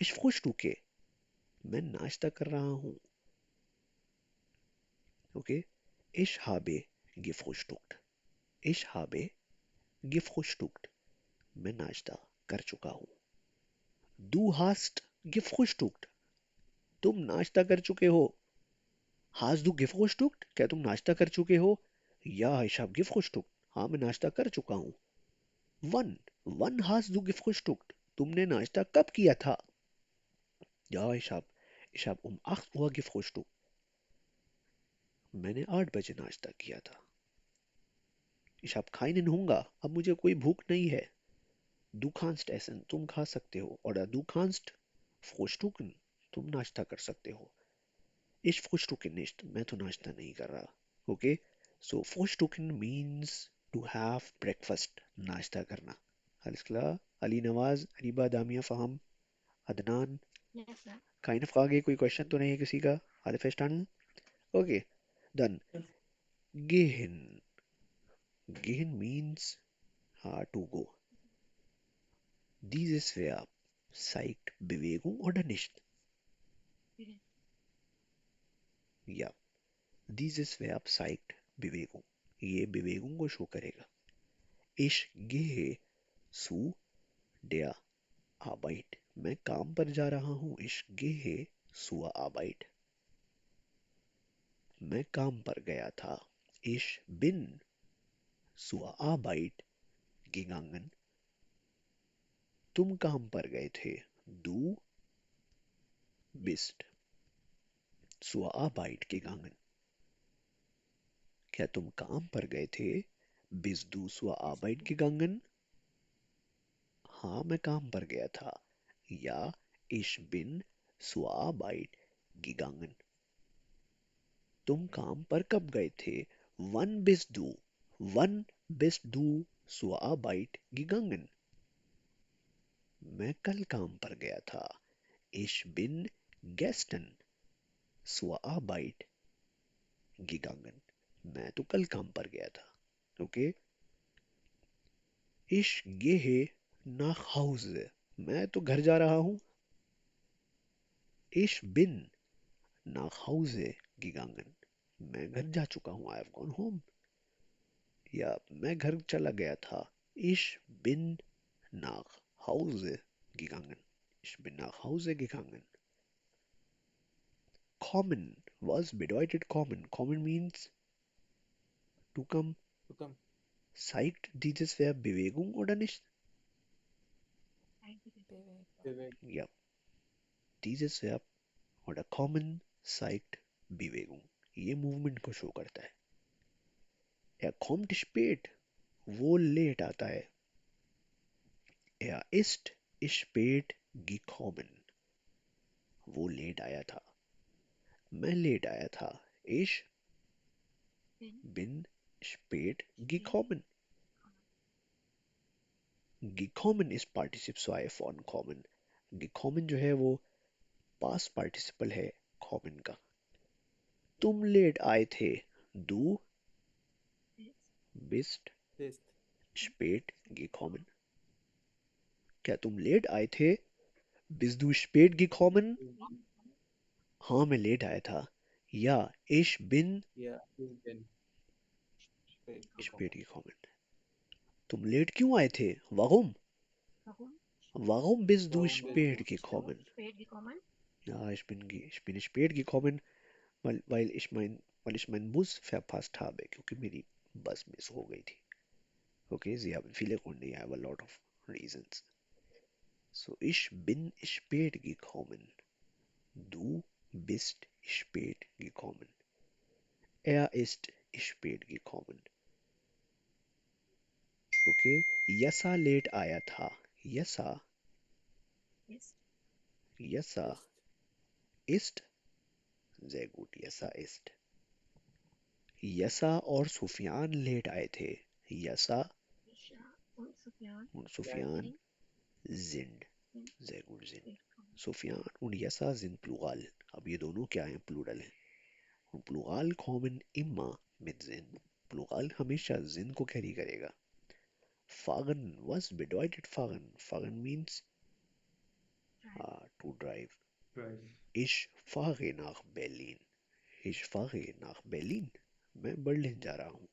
Ich frühstücke. मैं नाश्ता कर रहा हूँ. Okay? Ich habe gefrühstückt. Ich habe gefrühstückt. मैं नाश्ता कर चुका हूँ. Du hast gefrühstückt. तुम नाश्ता कर चुके हो. Hast du gefrühstückt? क्या तुम नाश्ता कर चुके हो? Ja, ich habe gefrühstückt. हाँ, मैं नाश्ता कर चुका हूँ. Wann? Wann hast du gefrühstückt? तुमने नाश्ता कब किया था? Ja, ich hab um 8 Uhr gefrühstückt. मैंने 8 बजे नाश्ता किया था. Ich hab keinen Hunger. अब मुझे कोई भूख नहीं है. Du kannst essen. तुम खा सकते हो. Oder du kannst frühstücken. तुम नाश्ता कर सकते हो. Ich frühstücke nicht. मैं तो नाश्ता नहीं कर रहा. Okay? So frühstücken means to have breakfast. नाश्ता करना. Alles klar? Ali Nawaz, Ariba, Damia, Faham, Adnan. Yes, sir. Keine Frage, कोई question तो नहीं है किसी का? Alle verstanden? Okay. Dann gehen. Gehen means to go. Dieses Verb zeigt Bewegung oder nicht? Bitte. Ja. Dieses Verb zeigt Bewegung. ये Bewegung को show करेगा. Ich gehe zu der Arbeit. मैं काम पर जा रहा हूँ. Ich gehe zur Arbeit. मैं काम पर गया था. Ich bin zur Arbeit gegangen. तुम काम पर गए थे. Du bist zur Arbeit gegangen. क्या तुम काम पर गए थे? Bist du zur Arbeit gegangen? हाँ, मैं काम पर गया था. Ja, ich bin zur Arbeit gegangen. तुम काम पर कब गए थे? Wann bist du? Wann bist du zur Arbeit gegangen? मैं कल काम पर गया था. Ich bin gestern zur Arbeit gegangen. मैं तो कल काम पर गया था. Okay? Ich gehe nach Hause. मैं तो घर जा रहा हूँ. Ich bin nach Hause gegangen. मैं घर जा चुका हूँ. I have gone home. या मैं घर चला गया था. Ich bin nach Hause gegangen. Ich bin nach Hause gegangen. Kommen. Was bedeutet kommen? Kommen means to come. To come. Zeigt dieses Verb Bewegung oder nicht? Thank you. Vivek. Ja. Dieses Verb oder kommen zeigt Bewegung. ये movement को show करता है. Er kommt spät. वो late आता है. Er ist spät gekommen. वो late आया था. मैं लेट आया था. Ich bin spät gekommen. Gekommen ist Partizip 2 von kommen. Gekommen जो है वो past participle है kommen का. तुम लेट आए थे. Du bist Ist. spät gekommen. क्या तुम लेट आए थे? Bist du spät gekommen? हाँ, मैं लेट आया था. Ja, ich bin Ja, ich bin spät spät gekommen. gekommen. तुम लेट क्यों आए थे? Warum? Warum? Warum bist du Warum bist spät du gekommen? Spät gekommen? Ja, ich bin spät gekommen, weil ich meinen Bus verpasst habe, क्योंकि मेरी बस miss हो गई थी. Okay, sie haben viele Gründe. I have a lot of reasons. So, ich bin spät gekommen. Du bist spät gekommen. Er ist spät gekommen. Okay, यसा late आया था. यसा Ist. यसा Ist. ist. Sehr gut, यसा ist. यसा और Sufiyan late आए थे. यसा Isha und Sufyan und Sufyan sind. Sehr gut, sind. Sufyan und Yasa sind Plural. अब ये दोनों क्या हैं? Plural हैं. Und Plural kommen immer mit Sinn. Plural हमेशा Sinn को carry करेगा. Fahren, was bedeutet fahren? Fahren means to drive. Drive. Ich fahre nach Berlin. Ich fahre nach Berlin. मैं बर्लिन जा रहा हूँ.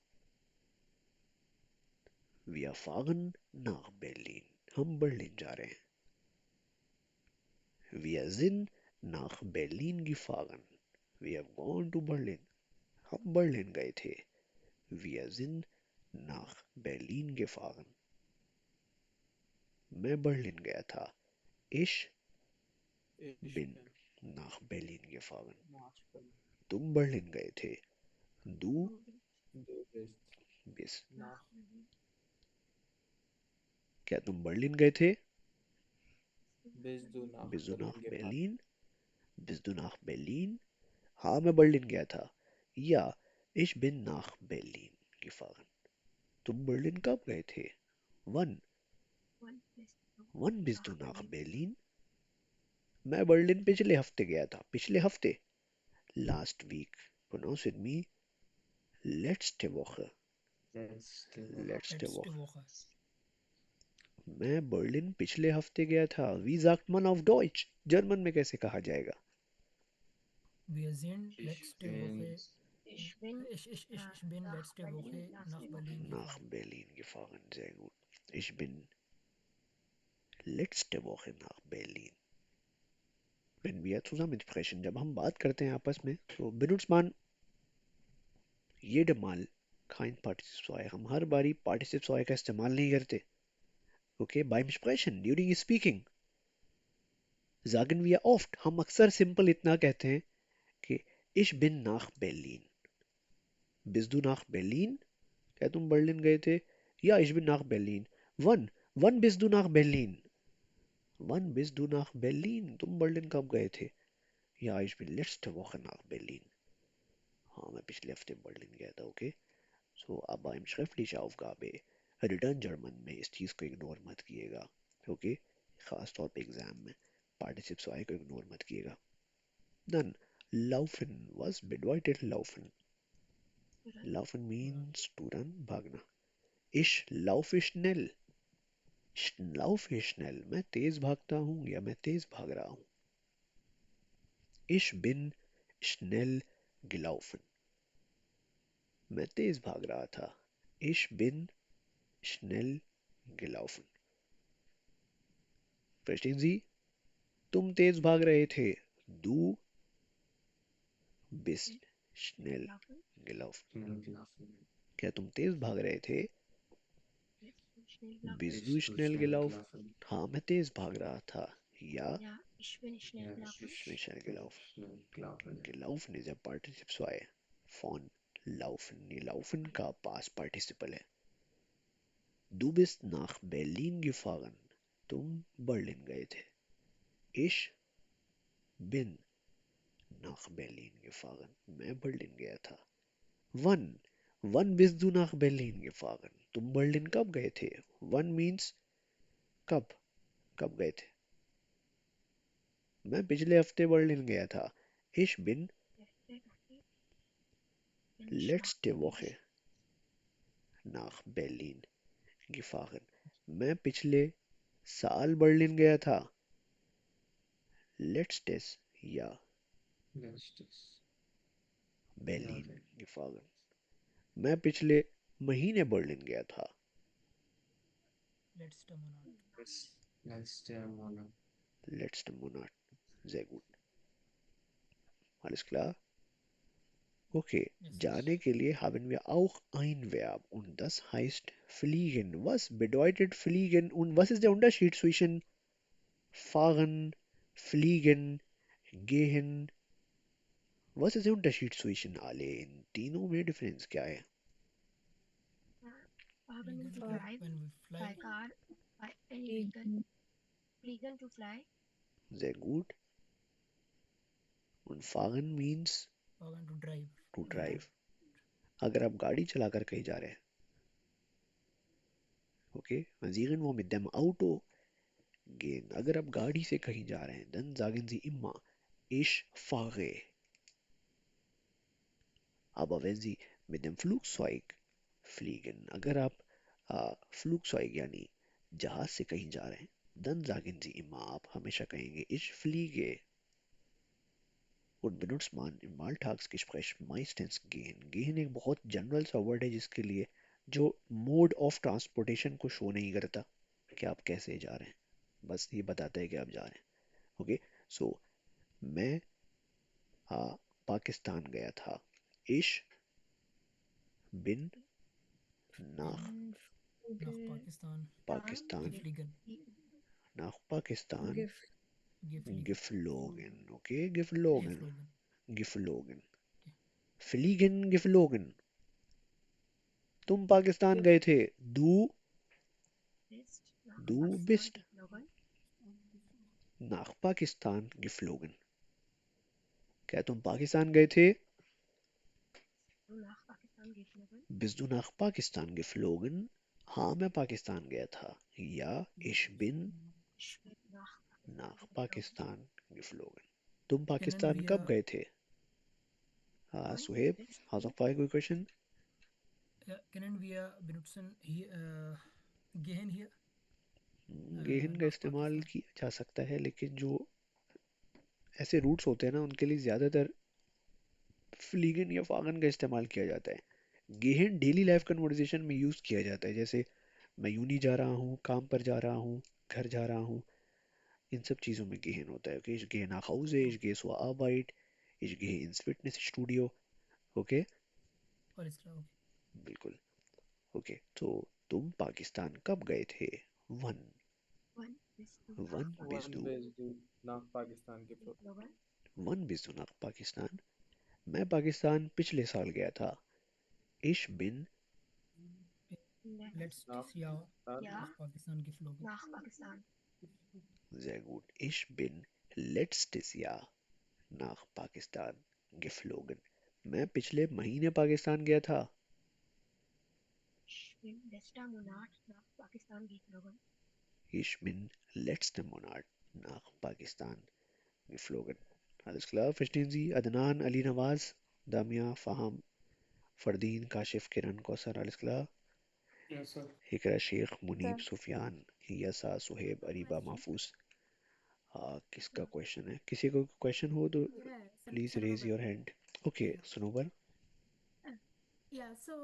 Wir fahren nach Berlin. हम Berlin जा रहे हैं. Wir sind nach Berlin gefahren. We have gone to Berlin. हम Berlin गए थे. Wir sind nach Berlin gefahren. मैं बर्लिन गया था. Ich Ich bin bin nach Berlin gefahren. nach Berlin. तुम बर्लिन गए थे. Du Du bist bist. nach क्या तुम बर्लिन गए थे? bist du nach Bist du nach Berlin gefahren? Berlin? Bist du nach Berlin? हाँ मैं बर्लिन गया था. Ja, ich bin nach Berlin gefahren. तुम बर्लिन कब गए थे? Wann? Wann bist du nach Berlin? मैं बर्लिन पिछले हफ्ते गया था. पिछले हफ्ते. Last week. Pronounce with me. Letzte Woche. Letzte Woche. Letzte Letzte Woche. Woche. मैं बर्लिन पिछले हफ्ते गया था. Wie sagt man auf Deutsch? German में कैसे कहा जाएगा? Wir sind Ich letzte bin Woche. Ich bin Ich bin letzte Woche nach Berlin Nach gefahren. Berlin gefahren. Sehr gut. Ich bin letzte Woche nach Berlin. Wenn wir zusammen sprechen, जब हम बात करते हैं आपस में, तो benutzt man jedes Mal kein Partizip zwei. हम हर बारी Partizip zwei का इस्तेमाल नहीं करते. Okay, beim Sprechen, during speaking, sagen wir oft, हम अक्सर simple इतना कहते हैं कि ich bin nach Berlin. Bist du nach Berlin? क्या तुम बर्लिन गए थे? Ja, ich bin nach Berlin. Wann? Wann bist du nach Berlin? Wann bist du nach Berlin? तुम बर्लिन कब गए थे? Ja, ich bin letzte Woche nach Berlin. हाँ मैं पिछले हफ्ते बर्लिन गया था. ओके सो अब beim schriftliche Aufgabe return German में इस चीज़ को इग्नोर मत कीजिएगा. ओके खास तौर पे एग्जाम में पार्टिसिप्स वाई को इग्नोर मत कीजिएगा. Dann laufen. Was bedeutet laufen? Laufen means to run, भागना. Ich laufe schnell. laufe schnell. मैं तेज भागता हूँ या मैं तेज भाग रहा हूँ. Ich bin schnell gelaufen. मैं तेज भाग रहा था. Ich bin schnell gelaufen. Verstehen Sie? तुम तेज भाग रहे थे. Du bist schnell gelaufen. schnell gelaufen. क्या तुम तेज भाग रहे थे? Bist du Bist du schnell schnell gelaufen? gelaufen? हाँ मैं तेज भाग रहा था. Ja, Ja, ich bin schnell Ja, gelaufen. ich bin schnell gelaufen. schnell gelaufen. Gelaufen ist ja Partizip 2 von laufen. ये laufen का past participle है. Du bist nach Berlin gefahren. तुम Berlin गए थे. Ich bin nach Berlin gefahren. मैं Berlin गया था. Wann? Wann bist du nach Berlin gefahren? तुम बर्लिन कब गए थे? Wann means कब? कब गए थे? मैं पिछले हफ्ते बर्लिन गया था. Ich bin letzte Woche nach Berlin gefahren. मैं पिछले साल बर्लिन गया था. Letztes Jahr Letztes Berlin Jahr. gefahren. मैं पिछले महीने बर्लिन गया था. Letzte Monat. Letzte Monat. Letzten Monat. Sehr gut. Alles klar? Okay, Yes. जाने के लिए haben wir auch ein Verb und das heißt fliegen. Was bedeutet fliegen und was ist der Unterschied zwischen fahren, fliegen, gehen? Was ist der Unterschied zwischen alle? इन तीनों में difference क्या है? Fahren to Fliegen drive, when we fly. by car, by any vehicle. Fliegen to fly. Sehr gut. Und fahren means Fahren to drive. to drive. अगर आप गाड़ी चलाकर कहीं जा रहे हैं, okay, wenn Sie irgendwo mit dem Auto gehen, अगर आप गाड़ी से कहीं जा रहे हैं, dann sagen Sie immer, ich fahre. Aber wenn Sie mit dem Flugzeug fliegen, अगर आप Flugzeug यानी जहाज से कहीं जा रहे हैं, Dann sagen sie immer, आप हमेशा कहेंगे, ich fliege. Und benutzt man im Alltagsgespräch meistens gehen. Gehen एक बहुत जनरल सा वर्ड है जिसके लिए जो मोड ऑफ ट्रांसपोर्टेशन को शो नहीं करता कि आप कैसे जा रहे हैं, बस ये बताता है कि आप जा रहे हैं. ओके, सो मैं पाकिस्तान गया था. Ich bin nach nach Pakistan Pakistan geflogen. nach Pakistan Geflogen. geflogen. Okay, geflogen. Geflogen. Geflogen. Fliegen, geflogen. तुम पाकिस्तान गए थे. Du nach Du Pakistan bist geflogen. nach Pakistan geflogen. क्या तुम पाकिस्तान गए थे? Du nach Pakistan geflogen. Bist du nach Pakistan geflogen? हाँ, मैं पाकिस्तान गया था. Ja, ich bin Ich bin nach nach Pakistan geflogen. Pakistan geflogen. तुम Können पाकिस्तान कब wir गए थे? हाँ, सुहेब, हाउस ऑफ कोई question? können wir benutzen hier gehen hier गेहन का nach इस्तेमाल Pakistan? किया जा सकता है, लेकिन जो ऐसे रूट्स होते हैं ना उनके लिए ज़्यादातर फ्लीगन या फागन का इस्तेमाल किया जाता है. गेहन डेली लाइफ कन्वर्सेशन में यूज़ किया जाता है, जैसे मैं यूनी जा रहा हूँ, काम पर जा रहा हूँ, घर जा रहा हूँ, इन सब चीज़ों में गेहन होता है. Okay, ich gehe nach Hause, ich gehe zur Arbeit, ich gehe ins Fitnessstudio. Okay, Alles klar, okay. बिल्कुल. ओके, तो तुम पाकिस्तान कब गए थे? One Wann bist du nach one bist One du base do nach Pakistan geflogen. geflogen? One bist du nach Pakistan? मैं पाकिस्तान पिछले साल गया था. Ich bin Letztes Nach Jahr Pakistan. Ja, nach Pakistan geflogen. nach Pakistan. sehr gut. Ich bin letztes Jahr nach Pakistan geflogen. मैं पिछले महीने पाकिस्तान गया था. Ich bin letzter Monat nach Pakistan geflogen. Ich bin letzten Monat nach Pakistan geflogen. Alles klar, verstehen Sie? Adnan, Ali Nawaz, Damia, Faham, Fardeen, Kashif, Kiran, Kausar, alles klar? Yes, sir. Hikra, Sheikh, Munib, Sir. Sufyan, Yasa, Suhaib, Ariba, Mahfuz. किसका question है? किसी को question हो तो please raise your hand. Okay, Sunobar. या सो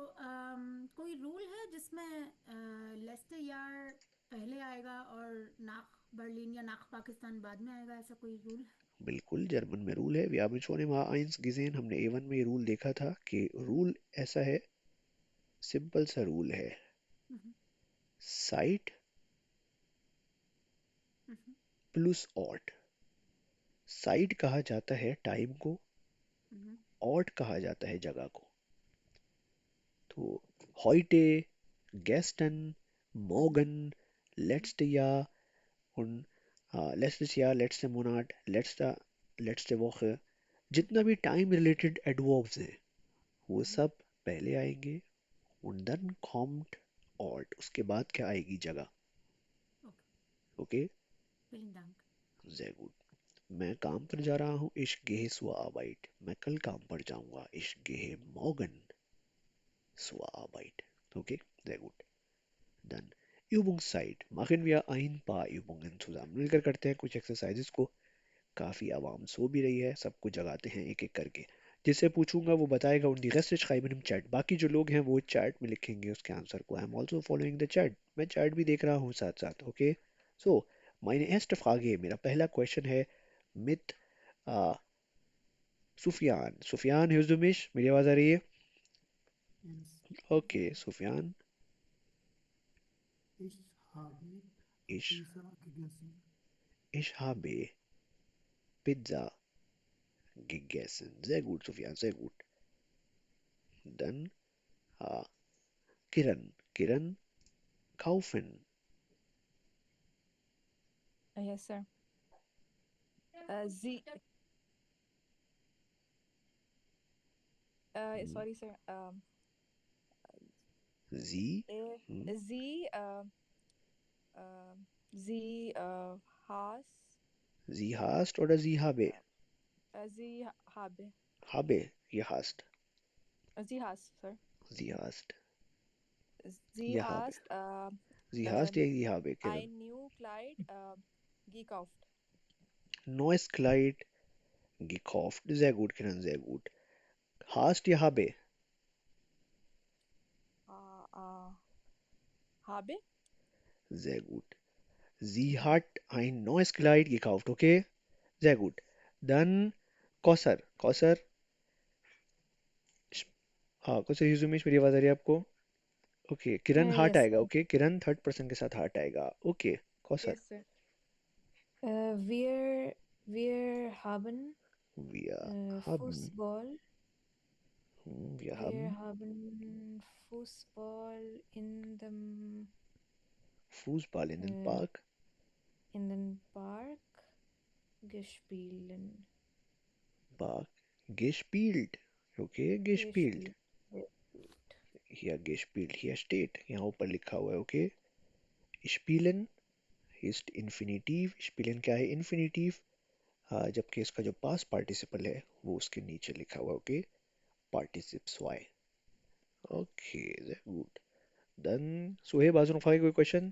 कोई rule है जिसमें लेस्टर यार पहले आएगा और नाक बर्लिन या नाक पाकिस्तान बाद में आएगा, ऐसा कोई रूल है? बिल्कुल, जर्मन में रूल है. Wir haben schon im A1 gesehen, हमने A1 में ये रूल देखा था कि रूल ऐसा है, सिंपल सा रूल है. Site plus ought. साइट कहा जाता है टाइम को, ऑट कहा जाता है जगह को. तो heute, gestern, morgen, letztes Jahr und letztes Jahr, letzten Monat, letzte Woche, जितना भी टाइम रिलेटेड एडवर्ब्स हैं वो सब पहले आएंगे. und dann kommt Ort, उसके बाद क्या आएगी? जगह. Okay, Vielen Dank. sehr gut. मैं काम पर जा रहा हूँ. Ich gehe zur Arbeit. मैं कल काम पर जाऊंगा. Ich gehe morgen zur Arbeit. Okay, sehr gut. Dann Übungszeit. Machen wir ein paar Übungen zusammen. मिलकर करते हैं कुछ एक्सरसाइजेस को. काफ़ी आवाम सो भी रही है, सबको जगाते हैं एक एक करके. जिससे पूछूंगा वो बताएगा und die Reste schreiben im Chat. बाकी जो लोग हैं वो चैट में लिखेंगे उसके आंसर को. I am also following the chat. मैं चैट भी देख रहा हूँ साथ साथ. ओके, सो meine erste Frage, मेरा पहला क्वेश्चन है mit Sufyan. Sufyan, hörst du mich? मेरी आवाज़ आ रही है? Okay, Sufyan. Ich, ich habe Pizza gegessen. Sehr gut, Sufyan, sehr gut. Dann Kiran. Kiran, kaufen. Yes, sir. Sie. Sorry, sir. Sie, Sie. Sie sie hast oder sie habe? Sie habe. Habe, ihr hast. Sie hast, sir. Sie hast. Sie Ja, habe. hast Sie hast ja die habe, Kiran. Ein new Kleid gekauft. Neues Kleid gekauft. Sehr gut, Kiran, sehr gut. Hast die habe. Habe Sehr gut. Sie hat ein neues Kleid gekauft, okay? Sehr gut. Dann Kausar. Kausar. हाँ कौसर यूजुमेश मेरी आवाज आ रही है आपको? Okay किरण heart yes आएगा okay किरण third person के साथ हार्ट आएगा okay Kausar yes sir. Wir haben wir haben Fußball. wir Wir haben haben Fußball in dem Fußball in den Park gespielt. gespielt okay gespielt Gespielt. hier gespielt hier steht यहाँ ऊपर लिखा हुआ है okay spielen ist Infinitiv spielen क्या है Infinitiv जबकि इसका जो past participle है वो उसके नीचे लिखा हुआ है okay participes y okay sehr gut then Suhaib Azam खाई कोई क्वेश्चन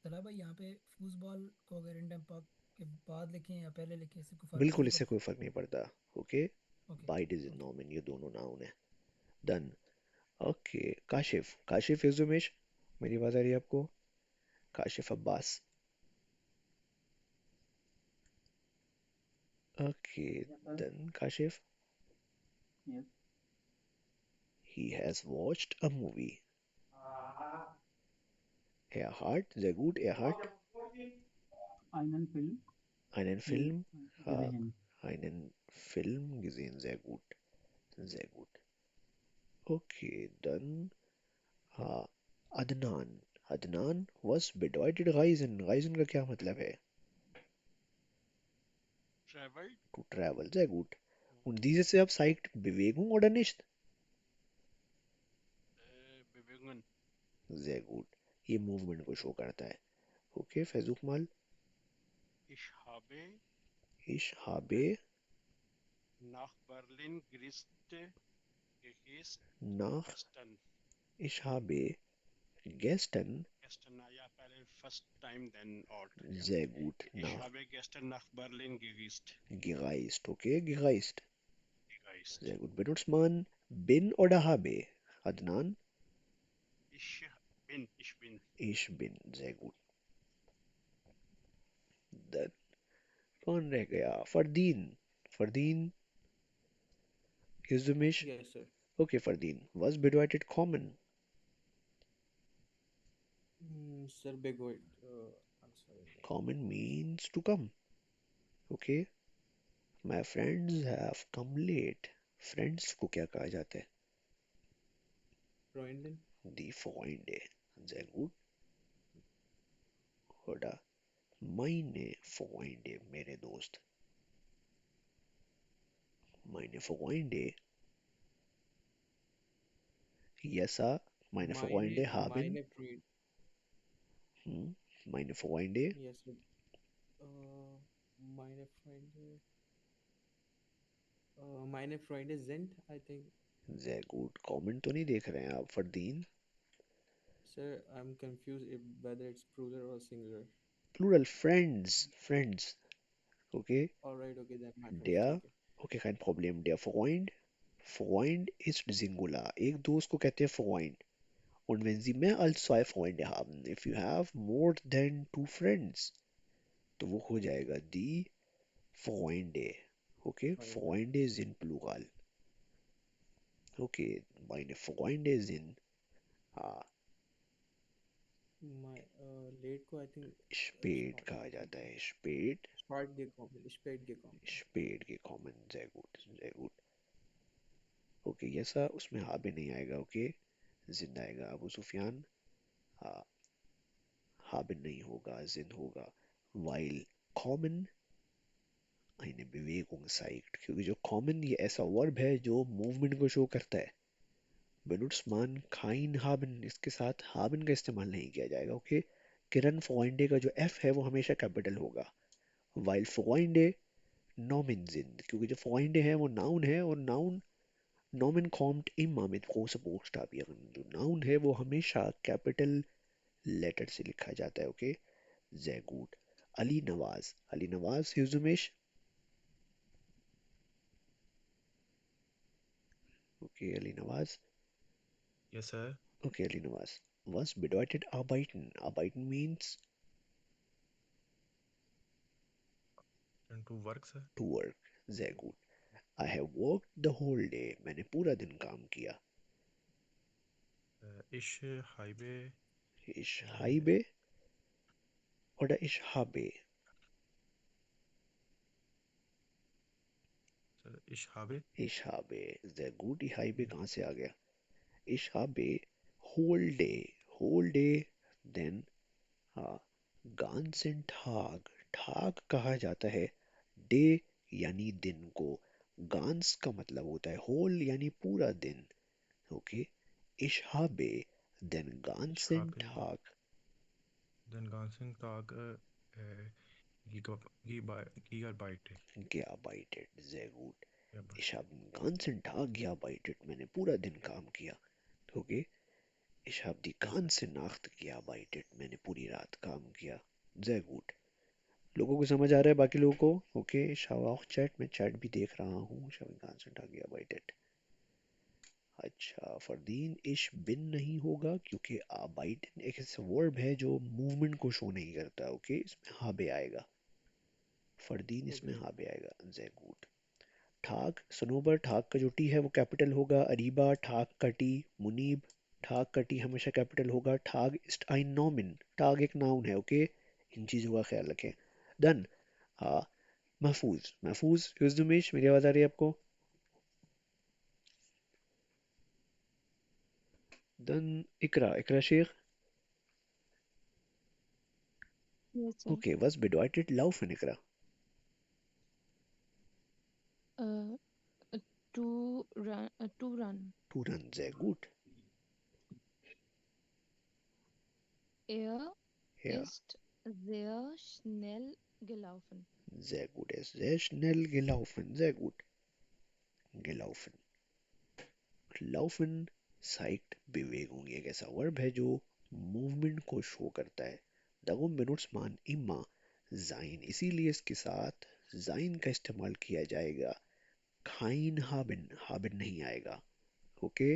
तला भाई यहाँ पे फूसबॉल को अगर इंडियन पाक के बाद लिखें या पहले लिखें इससे कोई फर्क बिल्कुल नहीं इससे कोई फर्क नहीं पड़ता ओके ओके बाइट इज इन नॉमिन ये दोनों नाउन है डन ओके काशिफ काशिफ इजुमेश मेरी आवाज आ रही है आपको Kashif Abbas okay Yes, sir. Done Kashif Yes. he has watched a movie Erhard sehr gut Erhard Einen Film einen Film gesehen. einen Film gesehen sehr gut okay dann Adnan Adnan was bedeutet reisen का क्या मतलब है Traveled. to travel sehr gut und dieses Jahr zeigt Bewegung oder nicht Bewegungen. sehr gut ये movement को show करता है okay फैजुक माल Ich habe nach Berlin gereist nach gestern. ich habe gestern Gestern, ja, पहले first time then or sehr gut ich nach habe gestern nach Berlin gereist okay gereist gereist. sehr gut benutzt man bin oder habe Adnan Ich bin. sehr gut dann कौन रह गया Fardeen Fardeen Yuzumish Yes, sir. okay Fardeen was bedeutet common Sir, big word. I'm sorry. common means to come okay my friends have come late friends को क्या कहा जाता है Freundin. die Freunde sehr gut oder meine Freunde मेरे दोस्त meine Freunde Yesa meine Freunde haben Meine Freund. meine Freunde Yes, sir. Meine Freunde. Meine Freunde sind, I think. sehr gut comment तो नहीं देख रहे हैं आप Fardeen Sir, I'm confused if whether it's plural or singular. plural friends okay All right, okay, then my friends. der Okay. okay kein Problem der Freund ist Singular एक दोस्त को कहते हैं Freund und wenn Sie mehr als zwei Freunde haben if you have more than two friends तो वो हो जाएगा die Freunde okay Freunde sind Plural okay meine Freunde sind My late को I think spät कहा जाता है spät spät gekommen. spät gekommen sehr gut okay यसा उसमें हा भी नहीं आएगा ओके जिंदा आएगा अबू सुफियान हा भी नहीं होगा जिंद होगा while common eine Bewegung zeigt क्योंकि जो common ये ऐसा वर्ब है जो मूवमेंट को शो करता है benutzt man kein haben इसके साथ haben का इस्तेमाल नहीं किया जाएगा ओके किरण Freunde का जो F है वो हमेशा कैपिटल होगा while Freunde Nomen sind क्योंकि जो Freunde है वो नाउन है और noun Nomen kommt immer mit großen Buchstabieren. जो noun है वो हमेशा कैपिटल लेटर से लिखा जाता है. Okay, sehr gut. Ali Nawaz. Ali Nawaz, Yuzumesh. Okay, Ali Nawaz. Yes, sir. Okay, Ali Nawaz. Was bedeutet arbeiten? Arbeiten means And to work, sir. to work. Sehr gut. I have worked the whole day. मैंने पूरा दिन काम किया. Ich habe Ich habe oder ich habe? sir, ich habe Ich habe. Sehr gut. Ich habe कहाँ से आ गया? Ich habe whole day. Whole day. Then हाँ, ganzen Tag. Tag कहा जाता है डे यानी दिन को. गांस का मतलब होता है होल यानी पूरा दिन. Okay, ich habe den ich ganzen habe Tag den ganzen Tag gearbeitet. gearbeitet. Sehr gut. Gearbeitet. Ich habe den ganzen Tag gearbeitet. मैंने पूरा दिन काम किया. Okay, ich habe die ganze Nacht gearbeitet. मैंने पूरी रात काम किया. Sehr gut. लोगों को समझ आ रहा है बाकी लोगों को? Okay, schau auch Chat. मैं चैट भी देख रहा हूँ. Ich habe den ganzen Tag gearbeitet. अच्छा, फरदीन इश बिन नहीं होगा क्योंकि arbeiten एक ऐसा वर्ब है जो मूवमेंट को शो नहीं करता. ओके, इसमें हाबे आएगा. फरदीन इसमें Okay. हाबे आएगा. sehr gut. ठाक, सनोबर, ठाक का जो टी है वो कैपिटल होगा. अरीबा, ठाक का टी. मुनीब, ठाक का टी हमेशा कैपिटल होगा. ठाग इस्ट ein नॉमिन. ठाग एक नाउन है. ओके, इन चीज़ों का ख्याल रखें. डन. महफूज. महफूज युज़ुमेश, मेरी आवाज़ आ रही है आपको? Done. Iqra. Iqra Sheikh. Yes, sir. Okay, was bedeutet laufen, Ikra? Uh, to run. To run. To run, sehr gut. Er Ja, ist sehr schnell gelaufen. sehr gut. Er ist sehr schnell gelaufen. Sehr gut. Gelaufen. Laufen zeigt Bewegung. ये एक ऐसा verb है जो movement को show करता है. Darum benutzt man immer sein. इसीलिए इसके साथ sein का इस्तेमाल किया जाएगा. kein haben. Haben नहीं आएगा. Okay?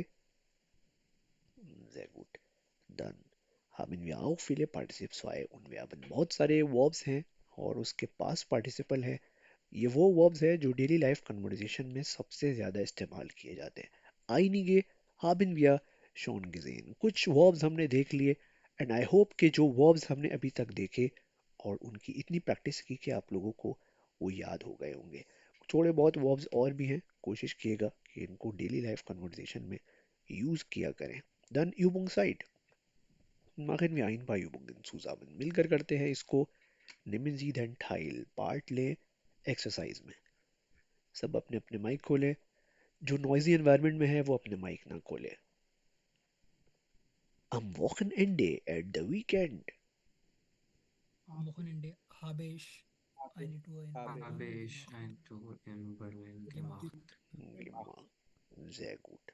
Sehr gut. Dann haben wir auch viele Partizip 2 und wir haben बहुत सारे verbs हैं और उसके पास participle है. ये वो verbs है जो डेली लाइफ कन्वर्सेशन में सबसे ज़्यादा इस्तेमाल किए जाते हैं. einige haben wir schon gesehen. कुछ verbs हमने देख लिए एंड आई होप कि जो verbs हमने अभी तक देखे और उनकी इतनी प्रैक्टिस की कि आप लोगों को वो याद हो गए होंगे. थोड़े बहुत verbs और भी हैं, कोशिश कीजिएगा कि इनको डेली लाइफ कन्वर्सेशन में यूज़ किया करें. Dann Übungszeit. Machen wir ein paar Übungen zusammen. मिलकर करते हैं इसको. Nehmen Sie den Teil. Part लें एक्सरसाइज में. सब अपने अपने माइक खोलें. जो नॉइजी एनवायरनमेंट में है वो अपने माइक ना खोले. Am Wochenende at the weekend. Wochenende habe ich eine Tour in Habe Habe Berlin ich ein Tour in Berlin gemacht. Gemacht. Sehr gut.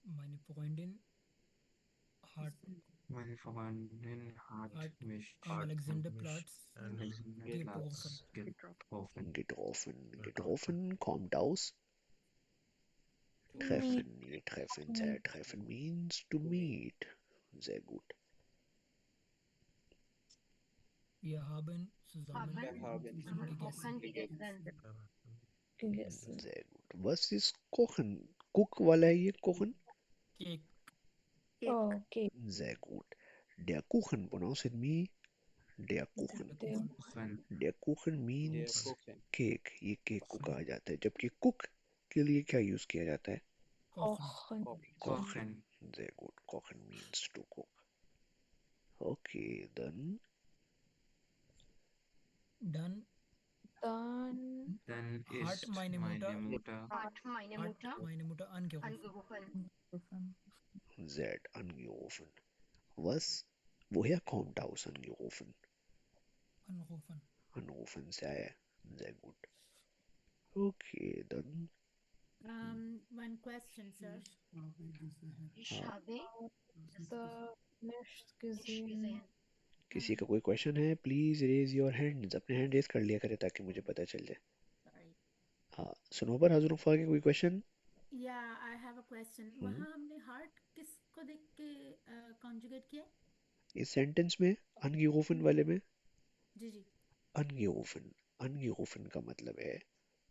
Meine Freundin hat Meine Freundin hat mich am Alexanderplatz and Alexanderplatz getroffen. getroffen. Getroffen kommt aus To meet. treffen. Ihr treffen. Sehr treffen means to meet. Sehr gut. Wir haben zusammen haben Essen Kochen gegessen. gegessen. Gegessen. Sehr gut. Was ist Kochen? Cook वाला है ये Kochen? Cake. Oh, okay. Sehr gut. Der Kuchen, pronounce it me. Der Kuchen. There. Kuchen. Der Kuchen Der means Kuchen. Cake. ये cake को कहा जाता है. जबकि cook के लिए क्या यूज किया जाता है? Kochen. Kochen. Kochen. Sehr gut. Kochen means to cook. Okay, then Dann Dann hat ist meine Mutter Hat meine Mutter angerufen. angerufen. Z angerufen. Was? Woher kommt aus angerufen? Anrufen. Anrufen, sehr gut. Okay, dann One question, sir. Ich हाँ, habe The nicht nicht gesehen. gesehen. किसी का कोई question है? Please raise your hands, अपने hand raise कर लिया करे ताकि मुझे पता चल जाए. Sorry. हाँ, सुनोबर हजरुफा के कोई question? Yeah, I have a question. वहाँ हमने heart किसको देख के conjugate किया? इस सेंटेंस में अनगियोफन वाले में जी जी. अनगियोफन, अनगियोफन का मतलब है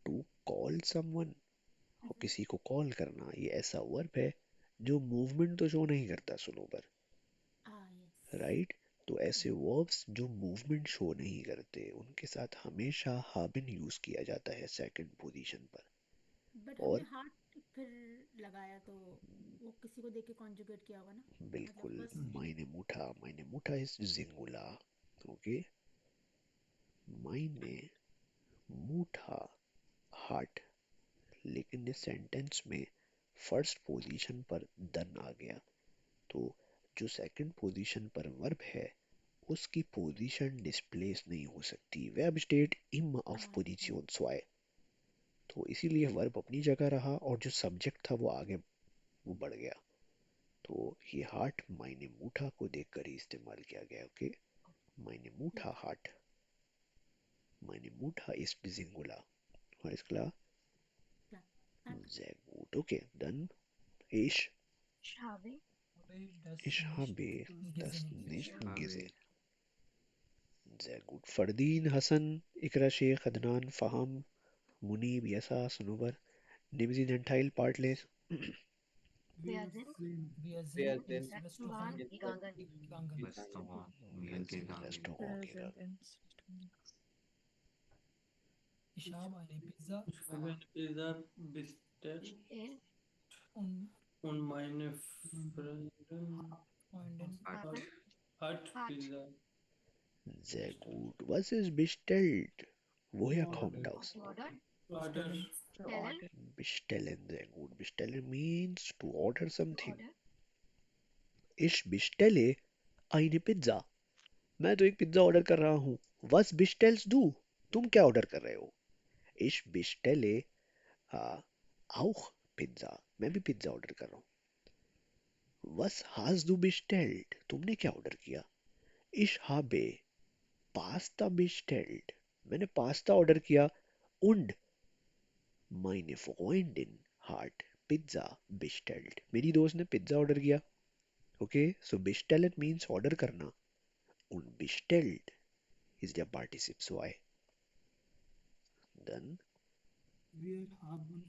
टू कॉल समवन, और किसी को कॉल करना. ये ऐसा वर्ब है जो मूवमेंट तो शो नहीं करता सुनोबर, Yes. राइट? तो ऐसे वर्ब्स जो मूवमेंट शो नहीं करते उनके साथ हमेशा हाबिन यूज किया जाता है सेकंड पोजीशन पर. But और हमने heart फिर लगाया तो वो किसी को देख के conjugate किया होगा ना? मतलब बिल्कुल, first. मायने मुठा इज जिंगुला. ओके, मायने मुठा हार्ट, लेकिन इस सेंटेंस में फर्स्ट पोजीशन पर दन आ गया, तो जो सेकंड पोजीशन पर वर्ब है उसकी पोजीशन डिस्प्लेस नहीं हो सकती. वर्ब स्टेट इम ऑफ पोजीशन स्वाय, तो इसीलिए वर्ब अपनी जगह रहा और जो सब्जेक्ट था वो आगे वो बढ़ गया. तो ये हार्ट मायने मुठा को देखकर ही इस्तेमाल किया गया. ओके, मायने मुठा हार्ट, मायने मुठा इज सिंगुलर. और इसका sehr gut. Okay, dann ich Ich habe das nicht habe gesehen. Sehr gut. Fardeen, Hassan, Ikra Sheikh, Adnan, Faham, Munib, Yasa, Sunubar, Nimzi Gentile, Partless. wer sind Wir Wer sind sind ins waren Restaurant gegangen. gegangen. Restaurant Wir sind gegangen. Restaurant Wir gegangen. sind ins Restaurant. Ich habe eine Pizza Ich habe eine Pizza bestellt Bestellt und und meine Freundin Freundin haben hat hat Pizza Sehr gut. Was ist bestellt? Woher kommt das? geordert. order. To Stellen order. Bestellen, sehr gut. Bestellen means to order something. order. Ich bestelle eine Pizza. मैं तो एक pizza order कर रहा हूँ. Was bestellst du? तुम क्या order कर रहे हो? Ich bestelle auch Pizza. मैं भी पिज्जा ऑर्डर कर रहा हूँ. Was hast du bestellt? तुमने क्या ऑर्डर किया? Ich habe Pasta bestellt. मैंने पास्ता ऑर्डर किया. Und meine Freundin hat Pizza bestellt. मेरी दोस्त ने पिज्जा ऑर्डर किया. Okay, so bestellen means order करना. Und bestellt is der participle. So I then Wir haben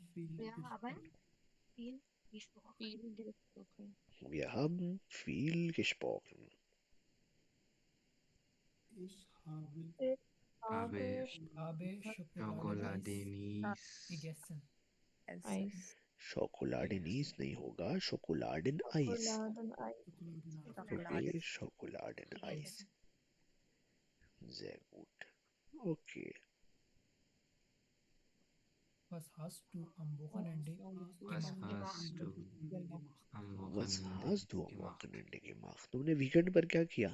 viel gesprochen. Viel gesprochen. wir haben viel gesprochen. Ich habe habe Schokolade Schokoladeneis Nies gegessen. Eis. Schokoladeneis नहीं होगा, Schokoladeneis. Schokoladeneis. Okay, Schokoladeneis. Sehr gut. Okay. Was hast du am Wochenende Was gemacht? hast du am Was Wochenende hast du am gemacht? Wochenende gemacht? तुमने weekend पर क्या किया?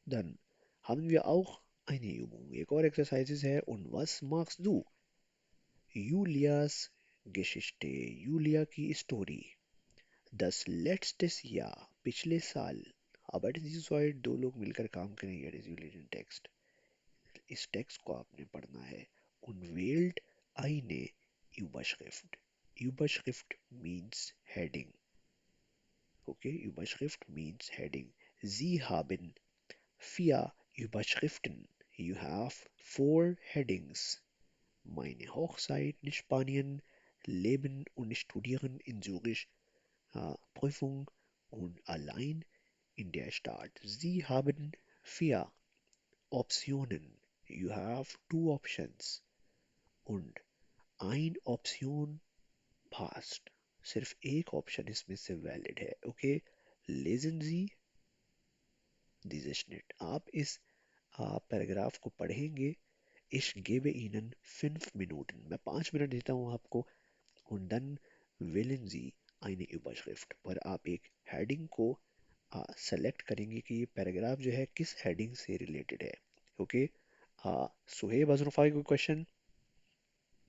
Dann haben wir auch eine Übung. एक और Exercises है. Und was machst du? Julias Geschichte, Julia की story. Das letztes Jahr, पिछले साल. अब आइडेंटिफाइड दो लोग मिलकर काम करेंगे. Resolution text. इस टेक्स्ट को आपने पढ़ना है. Unwählt eine Überschrift. Überschrift means heading. Okay, Überschrift means heading. Sie haben 4 Überschriften. You have 4 headings. Meine Hochzeit in Spanien, Leben und Studieren in Zürich, Prüfung und allein in der Stadt. Sie haben 4 Optionen. You have 2 options. Und ein Option passt. सिर्फ एक option इसमें से valid है. Okay, lesion जी Schnitt. आप इस paragraph को पढ़ेंगे. Ich gebe Ihnen 5 Minuten. मैं 5 मिनट देता हूँ आपको. Und dann wählen Sie eine Überschrift. पर आप एक हेडिंग को सेलेक्ट करेंगे कि ये पैराग्राफ जो है किस हेडिंग से रिलेटेड है. ओके, सुहेब अजरुफा कोई question?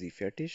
Die fertig?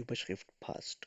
Überschrift passt?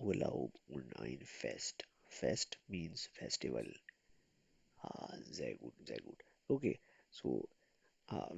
Urlaub und ein Fest. Fest means festival. Sehr gut, sehr gut. Okay, so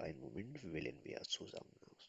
Ein Moment, wählen wir zusammen aus.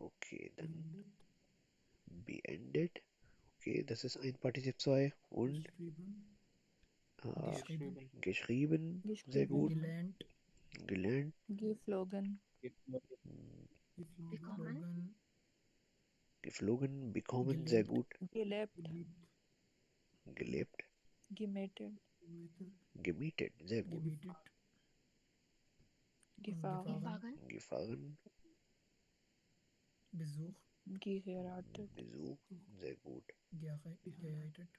Okay, dann beendet. Okay, das ist ein Partizip 2. Und geschrieben. geschrieben. Sehr gut. gelernt. Gelernt. Geflogen. Bekommen. geflogen. Geflogen. Bekommen. Sehr gelebt. gut. Gelebt. Gelebt. Gemietet. Gemietet. Sehr gut. gemietet. Gefahren. gefahren. Gefahren. Gefahren. besucht. Geheiratet. Besuch. Sehr gut. geheiratet.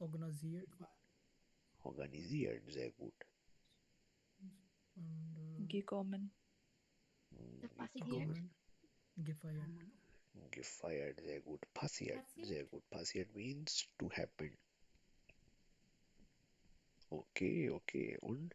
organisiert. Organisiert. Sehr gut. und Gekommen. Passiert. gekommen. gefeiert. Gefeiert. Sehr gut. Passiert. Sehr gut. Passiert means to happen. Okay, okay. Und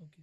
okay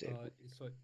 sehr gut.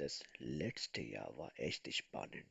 Das letzte Jahr war echt spannend.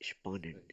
spannend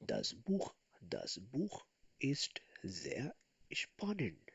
Das Buch, das Buch ist sehr spannend.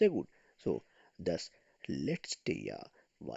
sehr gut. So, das letzte Jahr war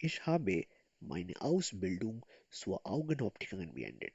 Ich habe meine Ausbildung zur Augenoptikerin beendet.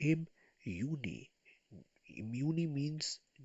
im Juni, im Juni means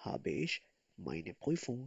habe ich meine Prüfung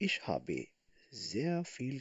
Ich habe sehr viel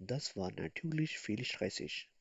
Das war natürlich viel stressig.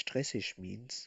stressig means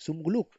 Zum Glück,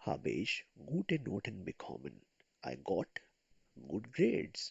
habe ich gute Noten bekommen. I got good grades.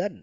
Dann,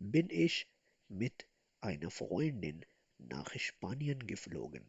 bin ich mit einer Freundin nach Spanien geflogen.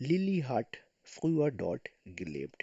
Lilly hat früher dort gelebt.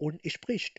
Und spricht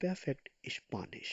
perfect Spanish.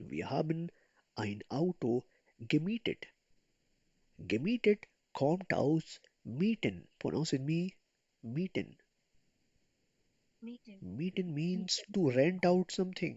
Wir haben ein Auto gemietet. Gemietet kommt aus mieten. Pronounce it me. Mieten. Mieten means to rent out something.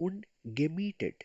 Und gemietet.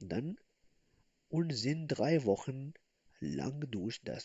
Dann und sind 3 Wochen lang durch das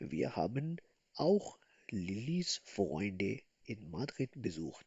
Wir haben auch Lillys Freunde in Madrid besucht.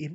Im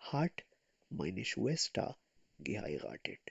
hat meine Schwester geheiratet.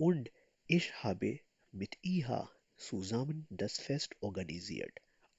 Und ich habe mit ihr zusammen das Fest organisiert.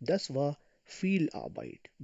Das war viel Arbeit.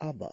Aber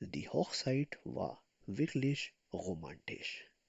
die Hochzeit war wirklich romantisch.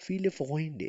Viele Freunde,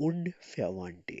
Und Verwandte,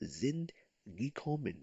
Sind gekommen,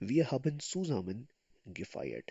Wir haben zusammen gefeiert.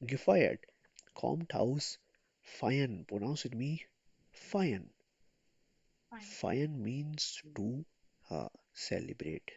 Gefeiert kommt aus feiern. Pronounce it me. Feiern. Feiern means to celebrate.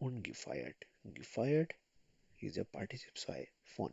Und gefeiert. Gefeiert is a participle sai von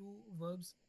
2 verbs.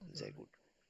very good.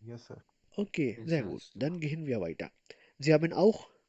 Yes, sir. Okay, sehr gut. Dann gehen wir weiter. Sie haben auch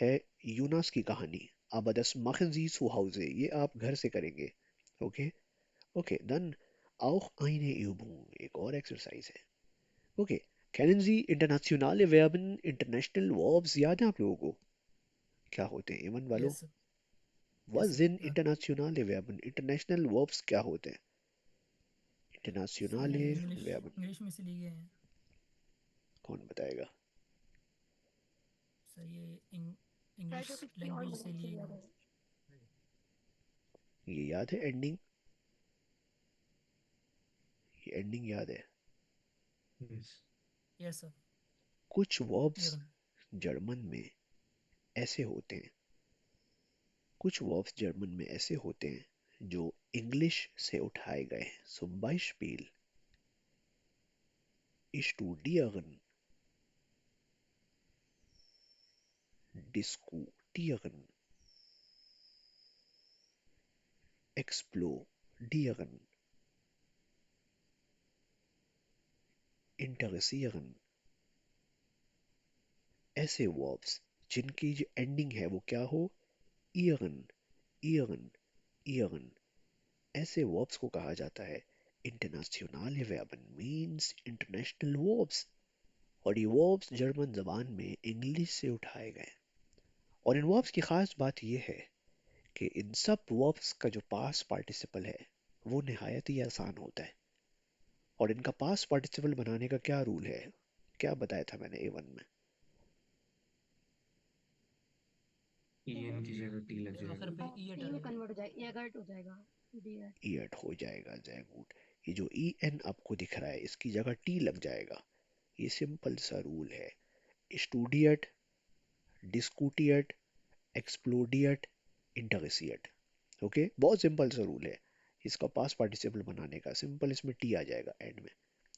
है यूनास की कहानी, aber das machen Sie zu Hause, ये आप घर से करेंगे. Okay, okay, dann auch eine Übung, एक और एक्सरसाइज है. Okay, kennen Sie internationale Verben, international verbs, याद है आप लोगों को क्या होते हैं? एमन वालों, yes sir, was yes sind sir, internationale Verben, international verbs क्या होते हैं? सर internationale ये इंग्लिश Verben, इंग्लिश में से लिए गए हैं कौन बताएगा? सर, ये शायद इंग्लिश वो किसी और लैंग्वेज से लैंग्वेज से लिए लिया गए गया है। ये याद है एंडिंग? ये एंडिंग याद है? Yes. यस सर, कुछ verbs इरन, जर्मन में ऐसे होते हैं, कुछ verbs जर्मन में ऐसे होते हैं जो इंग्लिश से उठाए गए हैं. Zum Beispiel studieren, diskutieren, explodieren, interessieren. ऐसे verbs जिनकी जो एंडिंग है वो क्या हो? इयरन, इयरन, इयरन. ऐसे verbs को कहा जाता है internationale Verben, means international verbs. और ये verbs जर्मन जबान में इंग्लिश से उठाए गए. और इन verbs की खास बात यह है कि इन सब verbs का जो पास्ट पार्टिसिपल है वो निहायत ही आसान होता है. और इनका पास्ट पार्टिसिपल बनाने का क्या रूल है? क्या बताया था मैंने A1 में? EN की जगह T लग आखिर जाएगा. पे ई टी हटा में देगा. कन्वर्ट हो जाएगा, एगर्ट हो जाएगा, डियर. ईयट हो जाएगा, जैगूट. ये जो EN आपको दिख रहा है इसकी जगह T लग जाएगा. ये सिंपल सा रूल है. स्टूडियट, डिस्कूटियट, एक्सप्लोडियट, इंटरसियट. ओके, बहुत सिंपल सा रूल है. इसका पास्ट पार्टिसिपल बनाने का सिंपल, इसमें टी आ जाएगा एंड में.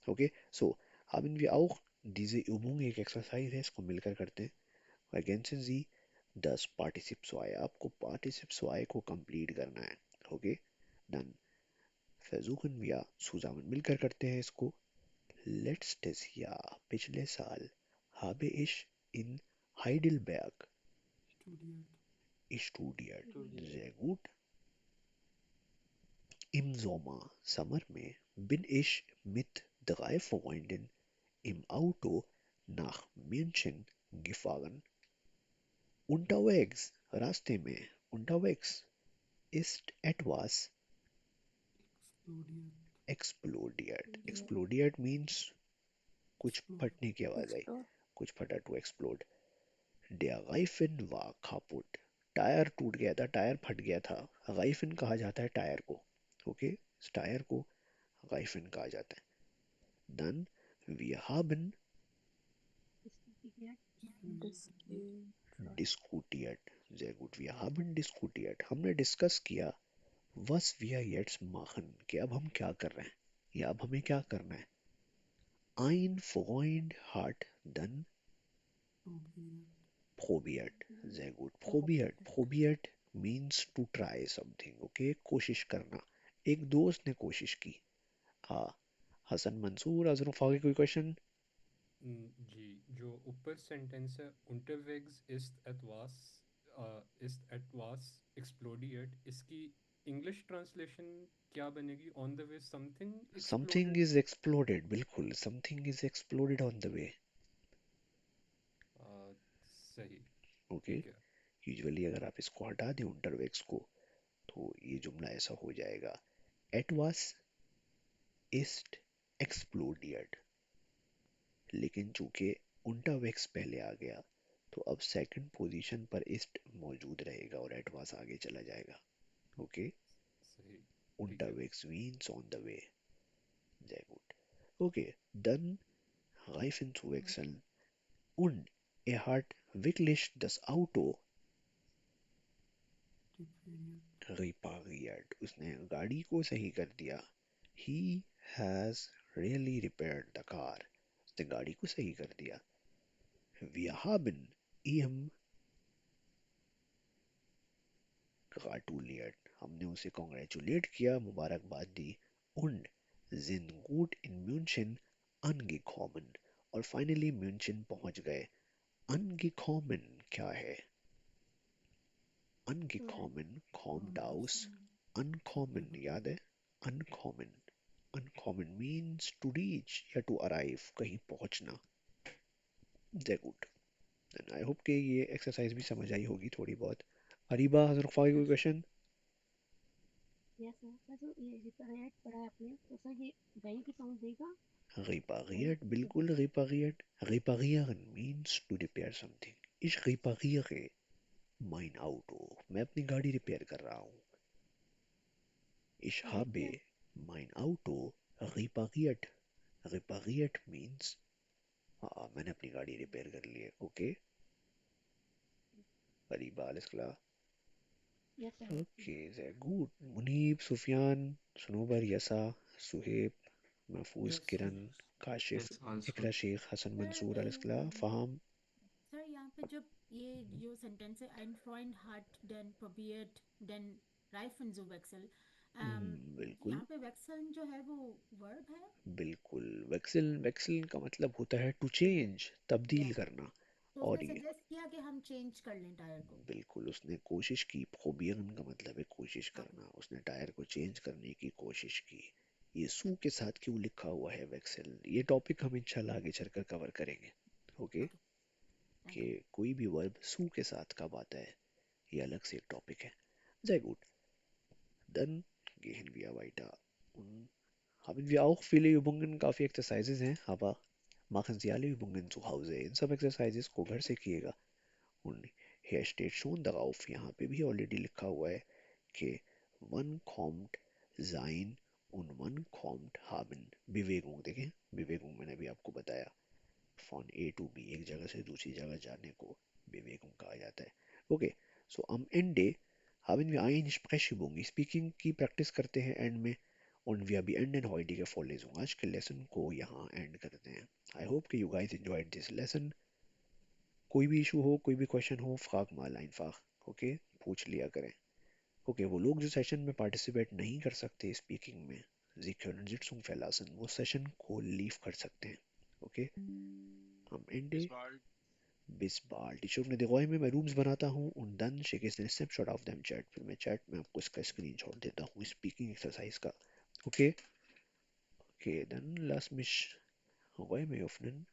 ओके, सो haben wir auch diese Übung, एक एक्सरसाइज है, इसको मिलकर करते हैं. ergänzen Sie das Partizip 2, आपको Partizip 2 को कंप्लीट करना है. Okay, dann versuchen wir zusammen, मिलकर करते हैं इसको. Letztes Jahr, पिछले साल, habe ich in Heidelberg studiert. Sehr gut. Im Sommer, Sommer में, bin ich mit 3 Freunden im Auto nach München gefahren. Unterwegs, रास्ते में, unterwegs ist etwas explodiert. Explodiert means कुछ फटने की आवाज आई, Explore. कुछ फटा, to explode. Der Reifen war kaputt. Tyre टूट गया था, टायर फट गया था. Reifen कहा जाता है टायर को. ओके, इस टायर को Reifen कहा जाता है. Dann wir haben diskutiert. Sehr gut. Wir haben diskutiert. हमने डिस्कस किया. Was wir jetzt machen. कि अब हम क्या कर रहे हैं, या अब हमें क्या करना है. Ein Freund hat dann probiert. Sehr gut. Probiert. Probiert means to try something. Okay, कोशिश करना. एक दोस्त ने कोशिश की. हाँ, हसन मंसूर, अजरफ, आगे कोई क्वेश्चन? जी, जो ऊपर सेंटेंस है unterwegs ist etwas explodiert, इसकी इंग्लिश ट्रांसलेशन क्या बनेगी? On the way something Something exploded. is exploded. बिल्कुल, something is exploded on the way. सही, ओके, ठीक है. यूजुअली अगर आप इसको हटा दें unterwegs को, तो ये जुमला ऐसा हो जाएगा. Etwas ist explodiert. लेकिन चूंकि unterwegs पहले आ गया, तो अब सेकंड पोजीशन पर ist मौजूद रहेगा और etwas आगे चला जाएगा. ओके, सही, ठीक है. unterwegs means on the way. Sehr gut. Okay, dann Reifen zu wechseln. Und er hat wirklich das Auto repariert. उसने गाड़ी को सही कर दिया. He has really repaired the car. उसने गाड़ी को सही कर दिया. Wir haben ihm gratuliert. हमने उसे congratulate किया, मुबारकबाद दी. Und sind gut in München angekommen. और finally München पहुंच गए. Angekommen क्या है? अन की तो कॉमन, कॉम्ड हाउस, अनकॉमन याद है? Uncommon, uncommon means to reach या टू अराइव, कहीं पहुंचना। Very good. Then I hope कि ये एक्सरसाइज भी समझ आई होगी थोड़ी बहुत। अरीबा हजरफा कोई क्वेश्चन? Yes sir. सर जो ये रिपेयर पढ़ा है आपने, तो सर ये बैंक की साउंड देगा? repariert, बिल्कुल repariert. Reparieren means to repair something. Ich repariere mein Auto. मैं अपनी गाड़ी रिपेयर कर रहा हूँ. Ich habe repair mein Auto repariert. Repariert means हाँ मैंने अपनी गाड़ी रिपेयर कर ली है. Okay? Ariba alles klar? Yes sir. Okay, sehr gut. Muneeb, Sufiyan, Sanobar, यसा, Suhaib, Mahfuz, Yes, Kiran, yes, Kashif, yes, also. Iqra Shaikh, Hasan sir Mansoor, alles klar? Faham? Sir यहाँ पे जब ये जो सेंटेंस है ein Freund hat den probiert den Reifen zu wechseln, बिल्कुल यहाँ पे वेक्सल जो है वो वर्ब है। बिल्कुल। वेक्सल, वेक्सल का मतलब होता है टू चेंज, तब्दील यस, करना। तो और उसने ये सजेस्ट किया कि हम चेंज कर लें टायर को। बिल्कुल उसने कोशिश की, प्रोबियन का मतलब है कोशिश ओके, करना, उसने टायर को चेंज करने की कोशिश की। ये सू के साथ क्यों लिखा हुआ है वेक्सल, ये टॉपिक हम इंशाल्लाह आगे चलकर कवर करेंगे। ओके, ओके, थैंक कि यू। कोई भी वर्ब सू के साथ कब आता है, ये अलग से एक टॉपिक है। Sehr gut. Dann gehen wir weiter. Und haben wir auch viele Übungen, काफ़ी exercises हैं, aber machen Sie alle Übungen zu Hause. इन सब exercises को घर से किएगा। Und hier steht schon darauf, यहाँ पे भी already लिखा हुआ है कि one kommt sein und one kommt haben. Bewegung देखें, Bewegung मैंने अभी आपको बताया, von A to B, एक जगह से दूसरी जगह जाने को Bewegung कहा जाता है। Okay, so am Ende haben wir eine Sprechübung. Speaking की प्रैक्टिस करते हैं एंड में, und wir beenden heutige Vorlesung. आज के लेसन को यहाँ एंड करते हैं। I hope कि you guys enjoyed this lesson. कोई भी इशू हो, कोई भी क्वेश्चन हो, frag mal einfach. ओके, पूछ लिया करें। ओके, वो लोग जो सेशन में पार्टिसिपेट नहीं कर सकते स्पीकिंग में, Sie können Sitzung verlassen, वो सेशन को लीव कर सकते हैं। Okay, am Ende Bis bald. bis bald. Ich öffne die Räume, मैं रूम्स बनाता हूँ und dann schicke ich den Snapshot auf dem Chat. फिर मैं चैट में आपको इसका स्क्रीनशॉट देता हूँ स्पीकिंग एक्सरसाइज का। Okay, okay, dann lass mich Räume öffnen.